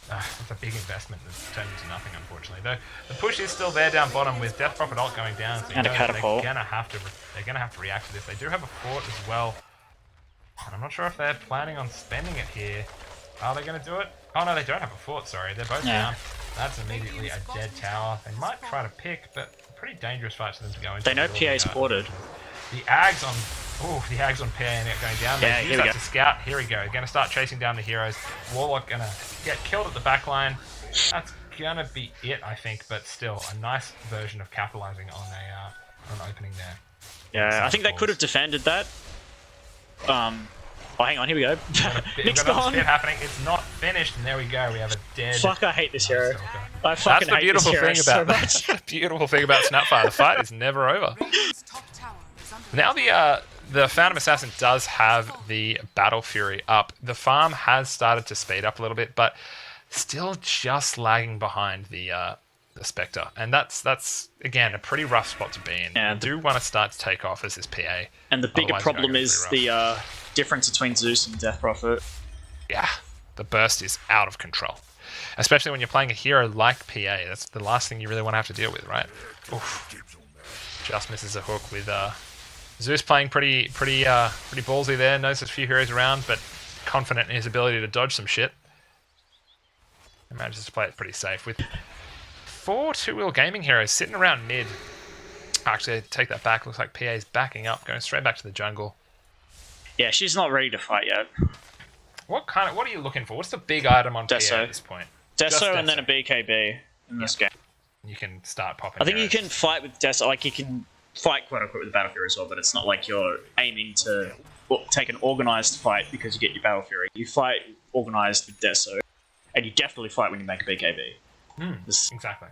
Speaker 1: That's a big investment that's turned into nothing, unfortunately. Though the push is still there down bottom with Death Prophet ult going down. So
Speaker 2: and a catapult.
Speaker 1: They're gonna have to react to this. They do have a fort as well. And I'm not sure if they're planning on spending it here. Are they going to do it? Oh no, they don't have a fort, sorry. They're both down. That's immediately a dead tower. They might try to pick, but a pretty dangerous fight for them to go into.
Speaker 2: They know PA's ported.
Speaker 1: The Ags on PA and going down.
Speaker 2: Yeah,
Speaker 1: They use that to scout. Here we go. Going to start chasing down the heroes. Warlock going to get killed at the back line. That's going to be it, I think, but still a nice version of capitalizing on an opening there.
Speaker 2: Yeah, I think they could have defended that. Oh, hang on, here we go.
Speaker 1: Nick's gone. Happening. It's not finished, and there we go. We have a dead.
Speaker 2: Fuck, I hate this hero. I fucking hate this hero so much.
Speaker 1: That's the beautiful thing about Snapfire. The fight is never over. Now the Phantom Assassin does have the Battle Fury up. The farm has started to speed up a little bit, but still just lagging behind the Spectre, and that's again a pretty rough spot to be in.
Speaker 2: Yeah,
Speaker 1: do want to start to take off as this PA.
Speaker 2: And the bigger problem is the difference between Zeus and Death Prophet.
Speaker 1: Yeah, the burst is out of control, especially when you're playing a hero like PA. That's the last thing you really want to have to deal with, right? Oof. Just misses a hook with Zeus playing pretty ballsy there. Knows there's a few heroes around, but confident in his ability to dodge some shit. He manages to play it pretty safe with 4 two-wheel gaming heroes sitting around mid. Actually, take that back. Looks like PA's backing up, going straight back to the jungle.
Speaker 2: Yeah, she's not ready to fight yet.
Speaker 1: What are you looking for? What's the big item on
Speaker 2: Deso.
Speaker 1: PA at this point?
Speaker 2: Deso and then a BKB in this game.
Speaker 1: You can start popping.
Speaker 2: I think you can fight with Deso, like you can fight quote unquote with the Battle Fury as well, but it's not like you're aiming to take an organized fight because you get your Battle Fury. You fight organized with Deso, and you definitely fight when you make a BKB.
Speaker 1: Exactly.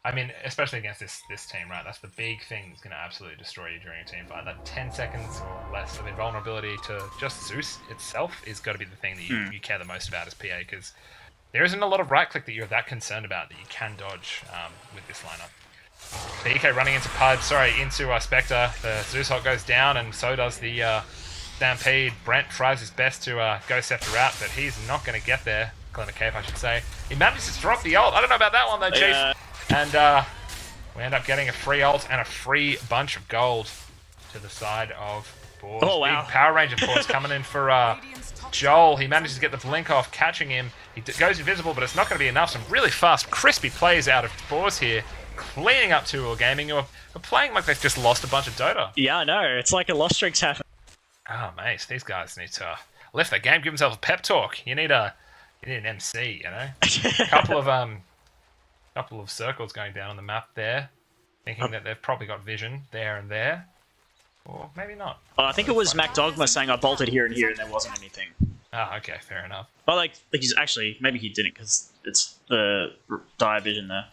Speaker 1: I mean, especially against this team, right? That's the big thing that's going to absolutely destroy you during a team fight. That 10 seconds or less of invulnerability to just Zeus itself is got to be the thing that you care the most about as PA, because there isn't a lot of right-click that you're that concerned about that you can dodge with this lineup. BK running into Pud, into Spectre. The Zeus ult goes down, and so does the Stampede. Brent tries his best to go Scepter out, but he's not going to get there. Glenn Cape, I should say. He manages to drop the ult. I don't know about that one, though, Chief. And we end up getting a free ult and a free bunch of gold to the side of Boars.
Speaker 2: Oh, wow.
Speaker 1: Big Power Ranger force coming in for Joel. He manages to get the blink off, catching him. He goes invisible, but it's not going to be enough. Some really fast, crispy plays out of Boars here, cleaning up 2-wheel gaming. You're playing like they've just lost a bunch of Dota.
Speaker 2: Yeah, I know. It's like a lost streak's happened.
Speaker 1: Oh, mate, these guys need to lift their game, give themselves a pep talk. You need an MC, you know? Couple of circles going down on the map there, thinking that they've probably got vision there and there. Or maybe not.
Speaker 2: I think it was Mac Dogma saying I bolted here and here and there wasn't anything.
Speaker 1: Ah, okay, fair enough.
Speaker 2: Well, like he's actually, maybe he didn't because it's the dire vision there.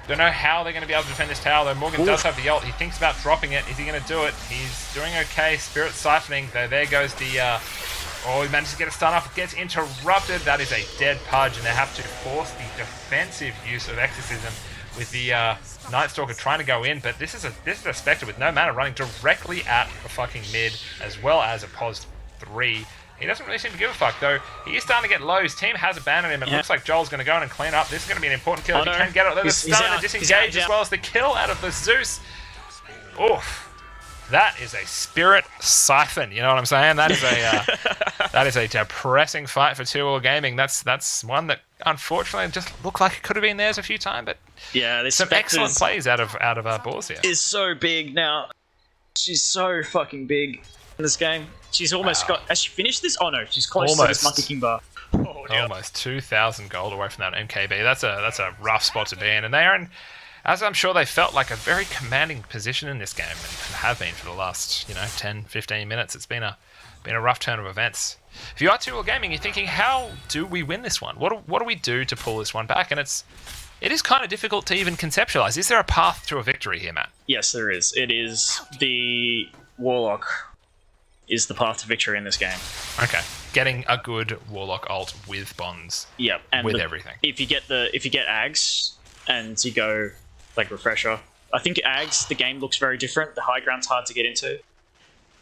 Speaker 1: Don't know how they're going to be able to defend this tower, though. Morgan does have the ult. He thinks about dropping it. Is he going to do it? He's doing okay. Spirit siphoning, though. There goes the... he manages to get a stun off. It gets interrupted. That is a dead Pudge, and they have to force the defensive use of Exorcism with the Night Stalker trying to go in. But this is a Spectre with no mana running directly at the fucking mid, as well as a POS 3. He doesn't really seem to give a fuck, though. He is starting to get low. His team has abandoned him. It looks like Joel's going to go in and clean up. This is going to be an important kill. If he can get it. There's the stun and the disengage, as well as the kill out of the Zeus. That is a Spirit Siphon. You know what I'm saying? That is a depressing fight for 2-wheel gaming. That's one that unfortunately just looked like it could have been theirs a few times, but
Speaker 2: yeah, there's
Speaker 1: some excellent plays out of Boars here.
Speaker 2: Is so big now. She's so fucking big in this game. She's almost got. Has she finished this? Oh no, she's close to this Monkey King bar.
Speaker 1: Almost 2,000 gold away from that MKB. That's a rough spot to be in, and they are in as I'm sure they felt, like a very commanding position in this game, and have been for the last 10, 15 minutes. It's been a rough turn of events. If you are 2-all gaming, you're thinking, how do we win this one? What do we do to pull this one back? And it is kind of difficult to even conceptualize. Is there a path to a victory here, Matt?
Speaker 2: Yes, there is. It is the Warlock is the path to victory in this game.
Speaker 1: Okay, getting a good Warlock ult with bonds.
Speaker 2: Yep, and
Speaker 1: with everything.
Speaker 2: If you get Ags and you go like Refresher, I think Ags, the game looks very different. The high ground's hard to get into.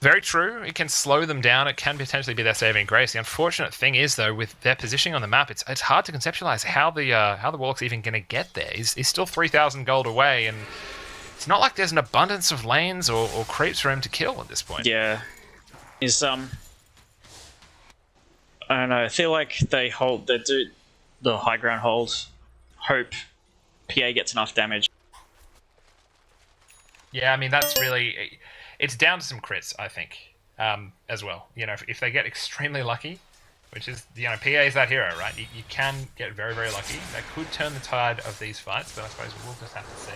Speaker 1: Very true. It can slow them down. It can potentially be their saving grace. The unfortunate thing is, though, with their positioning on the map, it's hard to conceptualize how the Warlock's even going to get there. He's still 3,000 gold away, and it's not like there's an abundance of lanes or creeps for him to kill at this point.
Speaker 2: Yeah, I don't know. I feel like they do the high ground hold. Hope PA gets enough damage.
Speaker 1: Yeah, I mean that's really. It's down to some crits, I think, as well. If they get extremely lucky, which is, PA is that hero, right? You can get very, very lucky. That could turn the tide of these fights, but I suppose we'll just have to see.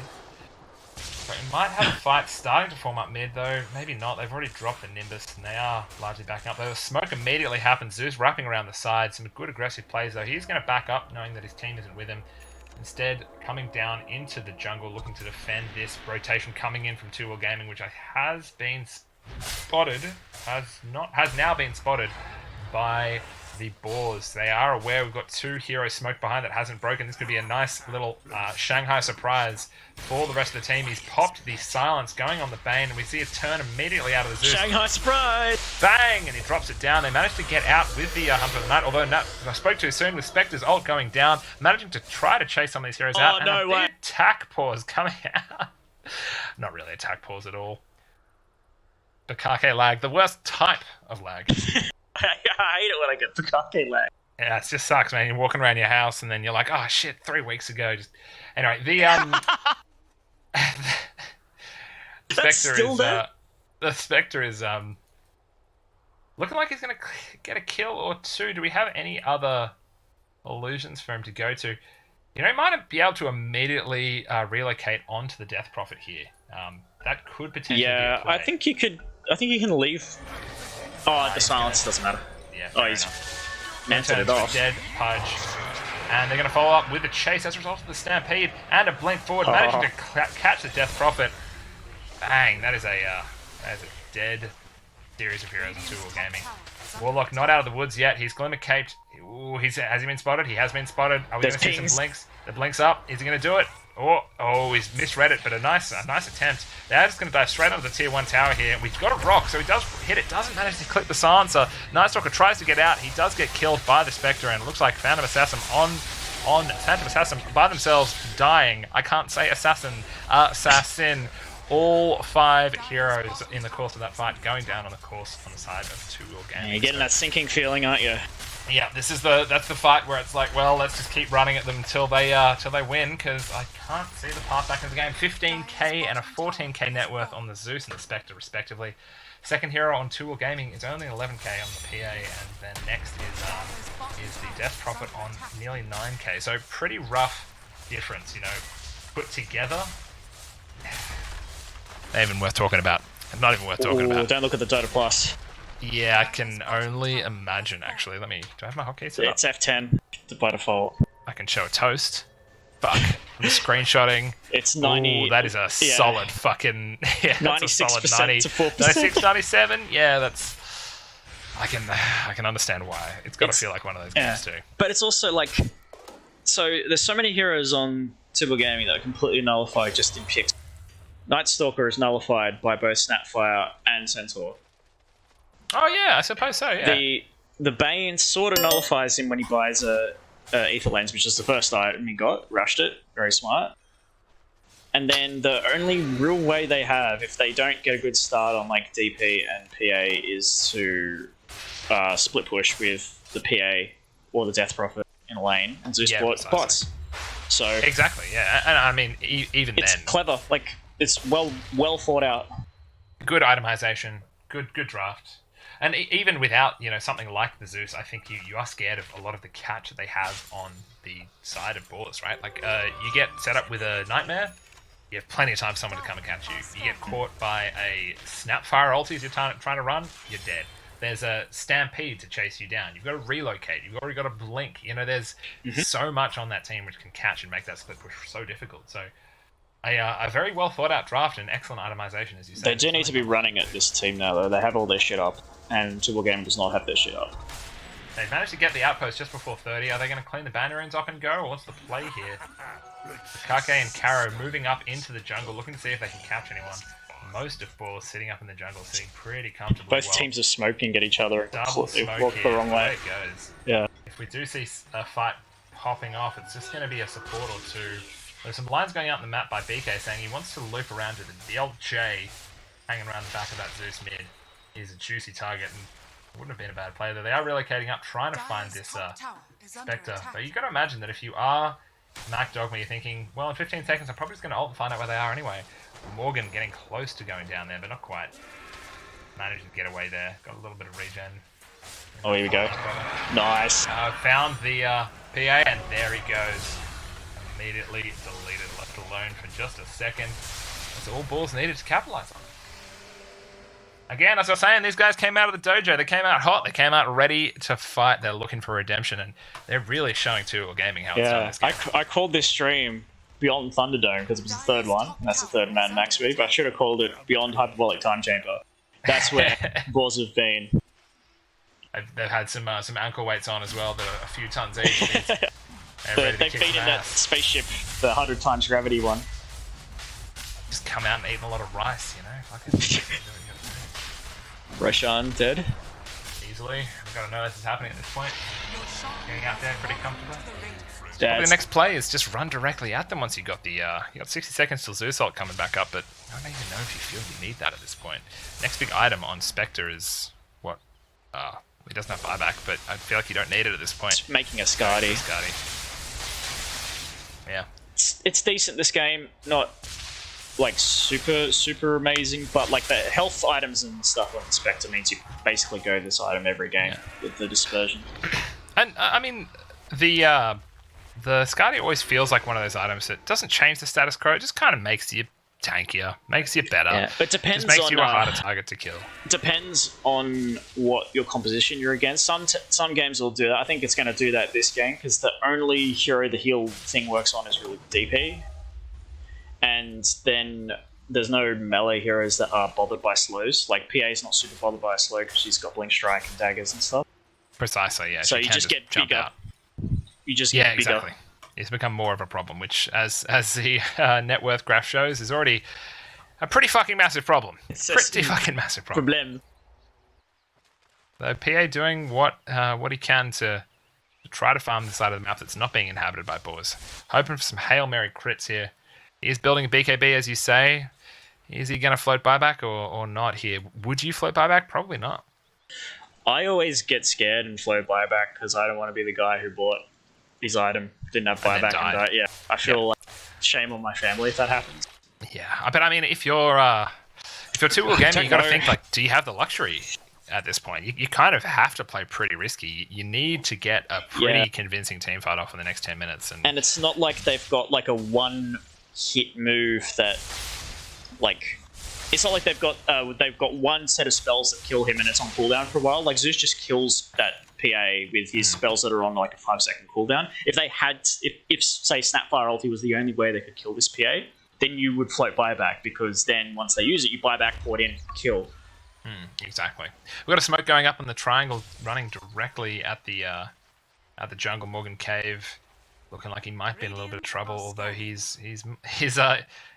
Speaker 1: So it might have a fight starting to form up mid, though. Maybe not. They've already dropped the Nimbus, and they are largely backing up. The smoke immediately happens. Zeus wrapping around the side. Some good aggressive plays, though. He's going to back up, knowing that his team isn't with him. Instead, coming down into the jungle, looking to defend this rotation coming in from 2-all gaming, which has been spotted, has now been spotted by the Boars. They are aware we've got 2 heroes smoked behind that hasn't broken. This could be a nice little Shanghai surprise for the rest of the team. He's popped the silence going on the Bane, and we see a turn immediately out of the Zeus.
Speaker 2: Shanghai surprise!
Speaker 1: Bang! And he drops it down. They managed to get out with the Hunter of the Night, although I spoke too soon with Spectre's ult going down, managing to try to chase some of these heroes out.
Speaker 2: No
Speaker 1: and
Speaker 2: way!
Speaker 1: Attack pause coming out. Not really attack pause at all. Bukake lag, the worst type of lag.
Speaker 2: I hate it when I get Bukake lag.
Speaker 1: Yeah, it just sucks, man. You're walking around your house and then you're like, oh shit, 3 weeks ago. Anyway, the Spectre is looking like he's gonna get a kill or 2. Do we have any other illusions for him to go to? He might be able to immediately relocate onto the Death Prophet here. That could potentially be a play.
Speaker 2: I think you can leave. Oh, the silence doesn't matter.
Speaker 1: Yeah.
Speaker 2: He's mentored it off.
Speaker 1: Dead Pudge. And they're going to follow up with a chase as a result of the Stampede and a blink forward, managing to catch the Death Prophet. Bang! That is a dead series of heroes in 2-all gaming. Warlock not out of the woods yet. He's glimmer caped. Ooh, has he been spotted? He has been spotted. Are we going to see some blinks? The blink's up. Is he going to do it? Oh, he's misread it, but a nice attempt. They're just going to dive straight onto the tier 1 tower here. We've got a rock, so he does hit it. Doesn't manage to click the silencer. Night Stalker tries to get out. He does get killed by the Spectre, and it looks like Phantom Assassin on Phantom Assassin by themselves dying. I can't say assassin. All 5 heroes in the course of that fight going down on the side of 2-all gaming.
Speaker 2: You're getting that sinking feeling, aren't you?
Speaker 1: Yeah, that's the fight where it's like, well, let's just keep running at them until they win, because I can't see the path back into the game. 15k and a 14k net worth on the Zeus and the Spectre, respectively. Second hero on 2-all gaming is only 11k on the PA, and then next is the Death Prophet on nearly 9k. So pretty rough difference, put together. Not even worth talking about. Not even worth talking about.
Speaker 2: Don't look at the Dota Plus.
Speaker 1: Yeah, I can only imagine, actually. Do I have my hotkey set up?
Speaker 2: It's F10 by default.
Speaker 1: I can show a toast. Fuck. I'm screenshotting.
Speaker 2: It's 90.
Speaker 1: Ooh, that is a solid fucking... Yeah, that's a solid 90.
Speaker 2: To 4%.
Speaker 1: 96, 97? Yeah, that's... I can understand why. It's got to feel like one of those games too.
Speaker 2: But it's also like... So, there's so many heroes on 2-all gaming that are completely nullified just in picks. Night Stalker is nullified by both Snapfire and Centaur.
Speaker 1: Oh yeah, I suppose so, yeah.
Speaker 2: The Bane sort of nullifies him when he buys a Ether Lens, which is the first item he got. Rushed it. Very smart. And then the only real way they have, if they don't get a good start on like DP and PA, is to split push with the PA or the Death Prophet in a lane and Zeus bots. So
Speaker 1: exactly, yeah. And I mean, even
Speaker 2: it's
Speaker 1: then...
Speaker 2: clever. Like, it's well thought out.
Speaker 1: Good itemization. Good draft. And even without, something like the Zeus, I think you are scared of a lot of the catch that they have on the side of Boars, right? Like, you get set up with a Nightmare, you have plenty of time for someone to come and catch you. You get caught by a Snapfire ulti as you're trying to run, you're dead. There's a Stampede to chase you down. You've got to relocate. You've already got to blink. You know, there's so much on that team which can catch and make that split push so difficult. So a very well thought out draft and excellent itemization, as you say.
Speaker 2: They do need to be running at this team now, though. They have all their shit up, and Triple Game does not have their shit up.
Speaker 1: They've managed to get the outpost just before 30. Are they going to clean the banner runes up and go, or what's the play here? Kake and Karo moving up into the jungle, looking to see if they can catch anyone. Most of Boars sitting up in the jungle, sitting pretty comfortably.
Speaker 2: Both teams are smoking at each other.
Speaker 1: Double smoke
Speaker 2: walk the wrong way.
Speaker 1: There it goes.
Speaker 2: Yeah.
Speaker 1: If we do see a fight popping off, it's just going to be a support or two. There's some lines going out in the map by BK saying he wants to loop around to the old J hanging around the back of that Zeus mid. He's a juicy target and wouldn't have been a bad play, though. They are relocating up, trying to find this Spectre. But you've got to imagine that if you are Mac Dogma, you're thinking, well, in 15 seconds, I'm probably just going to ult and find out where they are anyway. Morgan getting close to going down there, but not quite. Managed to get away there. Got a little bit of regen.
Speaker 2: Oh, here we go. Nice.
Speaker 1: Found the PA, and there he goes. Immediately deleted, left alone for just a second. That's all Boars needed to capitalize on. Again, as I was saying, these guys came out of the dojo. They came out hot. They came out ready to fight. They're looking for redemption, and they're really showing to Gaming how it's done this game.
Speaker 2: I called this stream Beyond Thunderdome because it was the third one, and that's the third Mad Max week. But I should have called it Beyond Hyperbolic Time Chamber. That's where Boars have been.
Speaker 1: They've had some ankle weights on as well that are a few tons each.
Speaker 2: They've been in that spaceship, the 100 times gravity one.
Speaker 1: Just come out and eat a lot of rice, you know? Fucking
Speaker 2: Roshan dead.
Speaker 1: Easily. We've got to know this is happening at this point. Getting out there pretty comfortably.
Speaker 2: The
Speaker 1: next play is just run directly at them once you got the you got 60 seconds till Zeus ult coming back up, but I don't even know if you feel you need that at this point. Next big item on Spectre is what? He doesn't have buyback, but I feel like you don't need it at this point.
Speaker 2: It's making a Skadi.
Speaker 1: Yeah.
Speaker 2: It's decent this game, not like super amazing, but like the health items and stuff on Spectre means you basically go this item every game with the dispersion.
Speaker 1: And I mean, the Skadi always feels like one of those items that doesn't change the status quo, it just kind of makes you tankier, makes you better.
Speaker 2: Yeah, but depends
Speaker 1: just makes
Speaker 2: on,
Speaker 1: you a harder target to kill.
Speaker 2: Depends on what your composition you're against. Some games will do that. I think it's going to do that this game because the only hero the heal thing works on is really DP, and then there's no melee heroes that are bothered by slows. Like PA is not super bothered by a slow because she's got blink strike and daggers and stuff.
Speaker 1: Precisely, yeah.
Speaker 2: So you just get bigger.
Speaker 1: Out.
Speaker 2: You just get bigger.
Speaker 1: Exactly. It's become more of a problem, which, as the net worth graph shows, is already a pretty fucking massive problem. Pretty fucking massive problem. The PA doing what he can to try to farm the side of the map that's not being inhabited by Boars. Hoping for some Hail Mary crits here. He is building a BKB, as you say. Is he going to float buyback or not here? Would you float buyback? Probably not.
Speaker 2: I always get scared and float buyback because I don't want to be the guy who bought his item, didn't have buyback and died. Yeah, I feel like shame on my family if that happens.
Speaker 1: Yeah, but I mean, if you're 2-wheel gaming, you got to think like, do you have the luxury at this point? You kind of have to play pretty risky. You need to get a pretty convincing team fight off in the next 10 minutes, and
Speaker 2: it's not like they've got like a one-hit move that like. It's not like they've got one set of spells that kill him and it's on cooldown for a while. Like Zeus just kills that PA with his spells that are on like a 5-second cooldown. If they had, if say Snapfire ulti was the only way they could kill this PA, then you would float buyback because then once they use it, you buy back, port in, kill.
Speaker 1: Exactly. We've got a smoke going up in the triangle, running directly at the jungle. Morgan Cave, looking like he might be in a little bit of trouble. Although his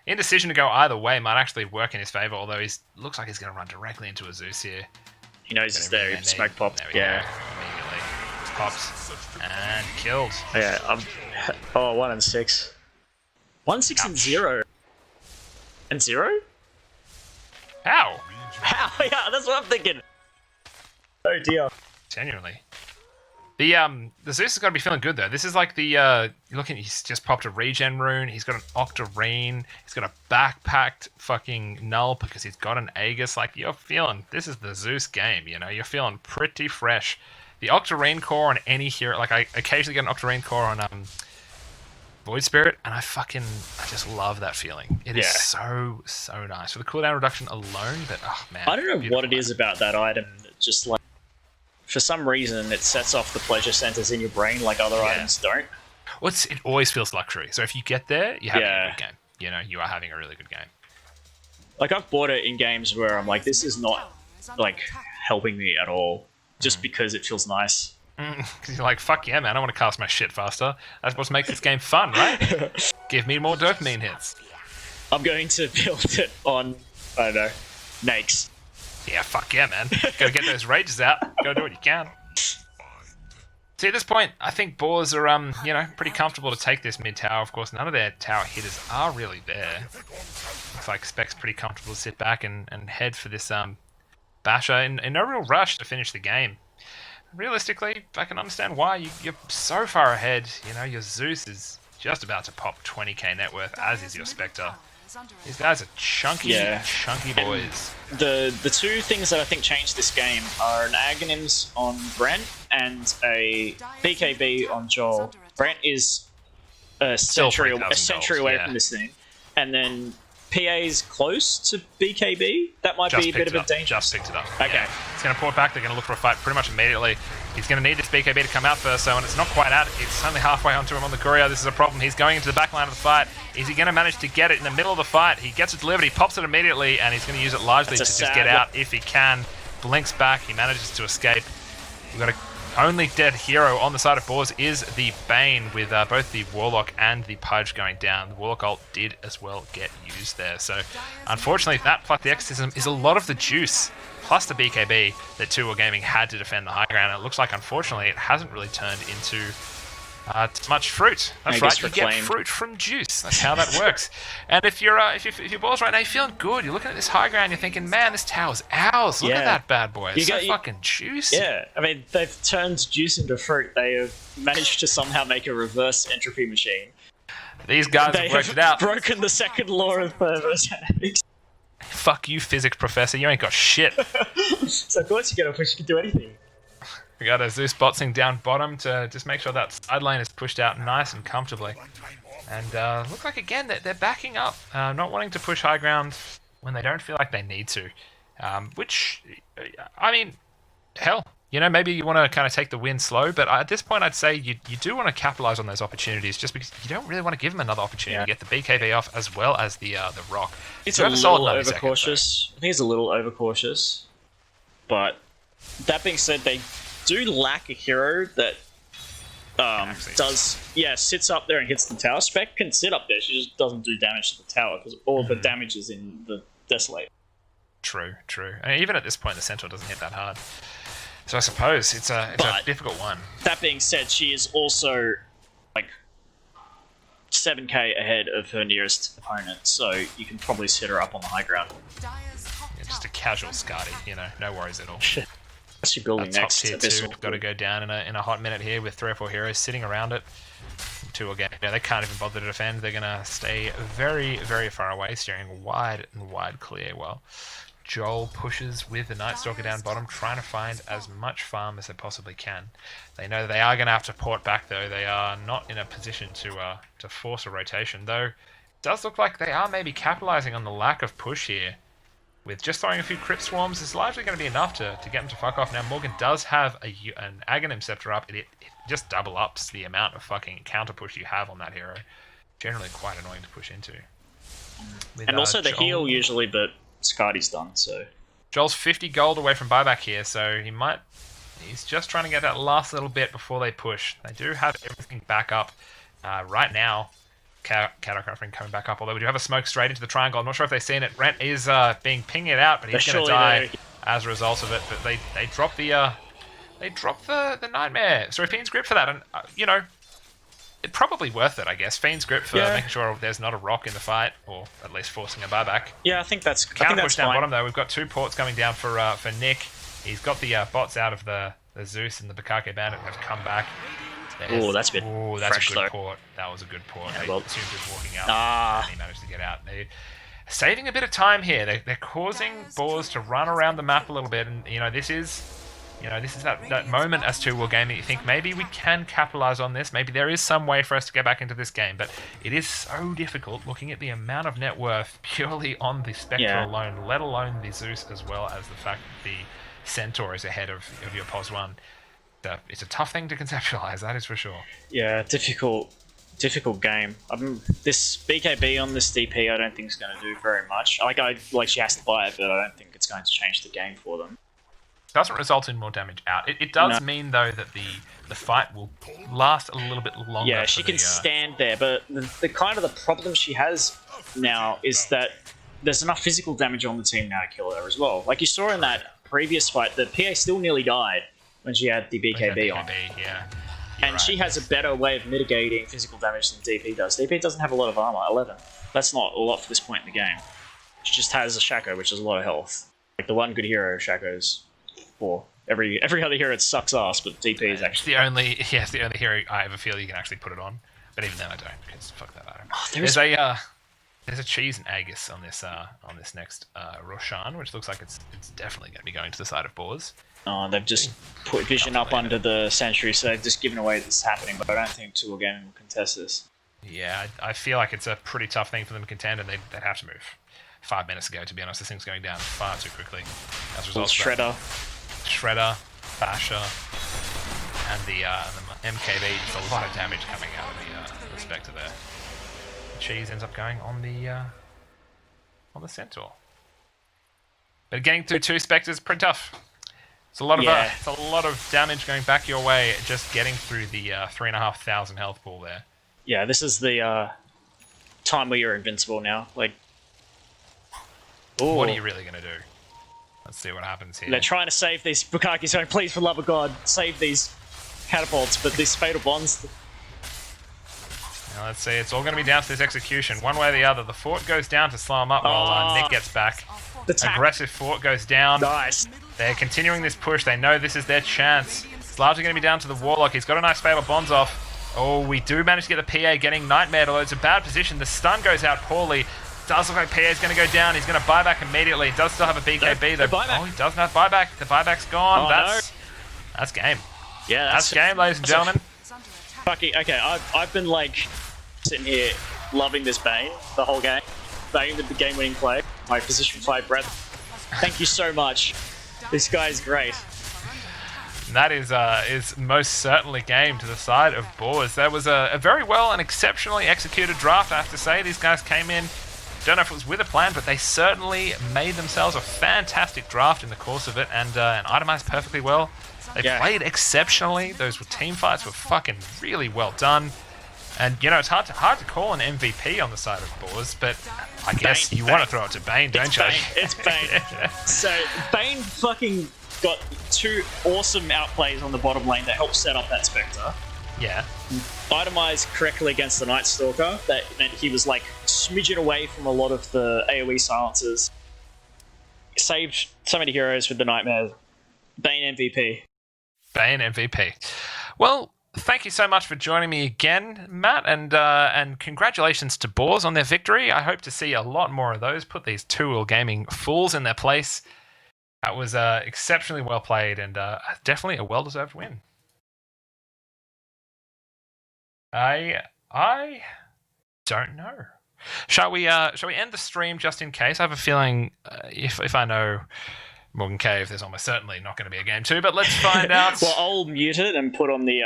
Speaker 1: indecision to go either way might actually work in his favor. Although he looks like he's going to run directly into a Zeus here.
Speaker 2: He knows he's there. He smoke pops.
Speaker 1: There we go. Immediately pops and killed.
Speaker 2: Yeah. 1 and 6. 1, 6 and 0. And 0?
Speaker 1: How?
Speaker 2: Yeah, that's what I'm thinking. Oh dear.
Speaker 1: Genuinely. The Zeus has got to be feeling good though. This is like the you're looking. He's just popped a regen rune. He's got an Octarine. He's got a backpacked fucking null because he's got an Aegis. Like you're feeling. This is the Zeus game. You know, you're feeling pretty fresh. The Octarine core on any hero. Like I occasionally get an Octarine core on Void Spirit, and I just love that feeling. It is so nice. For the cooldown reduction alone, but oh man.
Speaker 2: I don't know what it is about that item that just like, for some reason, it sets off the pleasure centers in your brain like other items don't.
Speaker 1: Well, it always feels luxury. So if you get there, you're having a good game. You know, you are having a really good game.
Speaker 2: Like, I've bought it in games where I'm like, this is not, like, helping me at all, just because it feels nice.
Speaker 1: Because you're like, fuck yeah, man, I want to cast my shit faster. That's what makes this game fun, right? Give me more dopamine hits. I'm
Speaker 2: going to build it on, I don't know, Nakes.
Speaker 1: Yeah, fuck yeah, man. Gotta get those rages out. Gotta do what you can. See, at this point, I think Boars are, pretty comfortable to take this mid tower. Of course, none of their tower hitters are really there. Looks like Spec's pretty comfortable to sit back and head for this Basher in no real rush to finish the game. Realistically, I can understand why. You're so far ahead. You know, your Zeus is just about to pop 20k net worth, as is your Spectre. These guys are chunky boys.
Speaker 2: And the two things that I think changed this game are an Aghanims on Brent and a BKB on Joel. Brent is a century away from this thing. And then PA's close to BKB. That might be a bit of a danger.
Speaker 1: Just picked it up.
Speaker 2: Okay.
Speaker 1: Yeah. It's going to port back. They're going to look for a fight pretty much immediately. He's going to need this BKB to come out first, so when it's not quite out, it's only halfway onto him on the courier. This is a problem. He's going into the back line of the fight. Is he going to manage to get it in the middle of the fight? He gets it delivered. He pops it immediately, and he's going to use it largely to just get out if he can. Blinks back. He manages to escape. We've got a only dead hero on the side of Boars is the Bane, with both the Warlock and the Pudge going down. The Warlock ult did as well get used there. So, unfortunately, that plus the Exorcism is a lot of the juice, plus the BKB that 2 Gaming had to defend the high ground. And it looks like, unfortunately, it hasn't really turned into much fruit. That's right, you get fruit from juice. That's how that works. And if you're Boars right now, you're feeling good. You're looking at this high ground, you're thinking, man, this tower's ours. Look at that bad boy. It's so fucking juicy.
Speaker 2: Yeah, I mean, they've turned juice into fruit. They have managed to somehow make a reverse entropy machine.
Speaker 1: These guys have worked it out.
Speaker 2: Broken the second law of thermodynamics.
Speaker 1: Fuck you, physics professor. You ain't got shit.
Speaker 2: So of course you get a push, you can do anything.
Speaker 1: We got a Zeus botsing down bottom to just make sure that side lane is pushed out nice and comfortably. And look like, again, they're backing up, not wanting to push high ground when they don't feel like they need to. Which, I mean, hell, maybe you want to kind of take the win slow, but at this point I'd say you do want to capitalize on those opportunities, just because you don't really want to give them another opportunity to get the BKB off as well as the Rock.
Speaker 2: It's a little overcautious. I think it's a little overcautious. But that being said, they do lack a hero that sits up there and hits the tower. Spec can sit up there, she just doesn't do damage to the tower because all the damage is in the Desolate.
Speaker 1: True. And even at this point, the Centaur doesn't hit that hard. So I suppose it's a difficult one.
Speaker 2: That being said, she is also like 7k ahead of her nearest opponent, so you can probably set her up on the high ground.
Speaker 1: Yeah, just a casual Skadi, no worries at all.
Speaker 2: What's she building next?
Speaker 1: Top tier 2, got to go down in a hot minute here with 3 or 4 heroes sitting around it. 2 again. They can't even bother to defend. They're going to stay very, very far away, steering wide and wide clear. Well, Joel pushes with the Night Stalker down bottom, trying to find as much farm as they possibly can. They know they are going to have to port back, though. They are not in a position to force a rotation, though it does look like they are maybe capitalizing on the lack of push here. With just throwing a few Crypt Swarms is largely going to be enough to get them to fuck off. Now, Morgan does have an Aghanim Scepter up. It just double ups the amount of fucking counter push you have on that hero. Generally quite annoying to push into.
Speaker 2: And also the heal usually, but Skadi's done, so...
Speaker 1: Joel's 50 gold away from buyback here, so he's just trying to get that last little bit before they push. They do have everything back up right now. Catter coming back up, although we do have a smoke straight into the triangle. I'm not sure if they've seen it. Rent is being pinged out, but he's going to die as a result of it. But they drop the Nightmare. Sorry, Fiend's Grip for that, and it's probably worth it, I guess. Fiend's Grip for making sure there's not a rock in the fight, or at least forcing a buyback.
Speaker 2: Yeah, I think that's
Speaker 1: push down
Speaker 2: fine.
Speaker 1: Bottom though. We've got 2 ports coming down for Nick. He's got the bots out of the Zeus and the Bukake Bandit have come back.
Speaker 2: Oh, that's a bit fresh,
Speaker 1: a good port. That was a good port.
Speaker 2: Yeah,
Speaker 1: they assumed he was walking out, and he managed to get out. They're saving a bit of time here. They're causing Boars to run around the map a little bit, and this is This is that moment as to Wargaming that you think maybe we can capitalize on this. Maybe there is some way for us to get back into this game, but it is so difficult looking at the amount of net worth purely on the Spectre alone, let alone the Zeus, as well as the fact that the Centaur is ahead of your POS 1. It's a tough thing to conceptualize, that is for sure.
Speaker 2: Yeah, difficult game. This BKB on this DP I don't think is going to do very much. She has to buy it, but I don't think it's going to change the game for them.
Speaker 1: Doesn't result in more damage out. It does mean, though, that the fight will last a little bit longer.
Speaker 2: Yeah, she can stand there, but the kind of the problem she has now is that there's enough physical damage on the team now to kill her as well. Like you saw in that previous fight, the PA still nearly died when she had the BKB on.
Speaker 1: Yeah.
Speaker 2: And she has a better way of mitigating physical damage than DP does. DP doesn't have a lot of armor, 11. That's not a lot for this point in the game. She just has a Shaco, which is a lot of health. Like the one good hero, Shaco's 4. Every other hero it sucks ass, but DP is actually
Speaker 1: it's the only hero I ever feel you can actually put it on. But even then I don't, because fuck that item. There's a cheese and Aegis on this next Roshan, which looks like it's definitely going to be going to the side of Boars.
Speaker 2: Oh, they've just put Vision up under the Sentry, so they've just given away this is happening, but I don't think Tool Gaming will contest this.
Speaker 1: Yeah, I feel like it's a pretty tough thing for them to contend, and they'd have to move. 5 minutes ago, to be honest. This thing's going down far too quickly. As a result, Shredder, Basher, and the MKB. Just a lot of damage coming out of the Spectre there. Cheese ends up going on the Centaur. But getting through 2 Spectres is pretty tough. It's a lot of damage going back your way just getting through the 3,500 health pool there.
Speaker 2: Yeah, this is the time where you're invincible now. Like,
Speaker 1: what are you really gonna do? Let's see what happens here.
Speaker 2: They're trying to save these Bukaki's going, please, for the love of God, save these catapults, but these fatal bonds.
Speaker 1: Now let's see, it's all going to be down to this execution. One way or the other. The fort goes down to slow him up while Nick gets back. Aggressive fort goes down.
Speaker 2: Nice.
Speaker 1: They're continuing this push. They know this is their chance. It's largely going to be down to the Warlock. He's got a nice fatal bonds off. Oh, we do manage to get the PA getting nightmared, although it's a bad position. The stun goes out poorly. Does look like PA is going to go down. He's going to buy back immediately. He does still have a BKB though. Oh, he doesn't have buyback. The buyback's gone. That's game.
Speaker 2: Yeah,
Speaker 1: that's game, ladies and gentlemen.
Speaker 2: Okay, I've been like sitting here loving this Bane the whole game. Bane with the game-winning play. My position 5 breath. Thank you so much. This guy is great.
Speaker 1: That is most certainly game to the side of Boars. That was a very well and exceptionally executed draft, I have to say. These guys came in, don't know if it was with a plan, but they certainly made themselves a fantastic draft in the course of it and itemized perfectly well. They played exceptionally. Those team fights were fucking really well done. And, it's hard to call an MVP on the side of Boars, but I guess you want to throw it to Bane, don't you?
Speaker 2: It's Bane. So, Bane fucking got 2 awesome outplays on the bottom lane that helped set up that Spectre.
Speaker 1: Yeah.
Speaker 2: Itemized correctly against the Night Stalker. That meant he was like smidgen away from a lot of the AoE silencers. Saved so many heroes with the Nightmare. Bane MVP.
Speaker 1: Bane MVP. Well, thank you so much for joining me again, Matt, and congratulations to Boars on their victory. I hope to see a lot more of those. Put these two gaming fools in their place. That was exceptionally well played and definitely a well-deserved win. I don't know. Shall we end the stream just in case? I have a feeling if I know Morgan Cave, there's almost certainly not going to be a game 2, but let's find out.
Speaker 2: Well, I'll mute it and put on the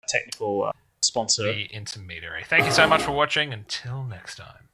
Speaker 2: technical sponsor.
Speaker 1: The intermediary. Thank you so much for watching. Until next time.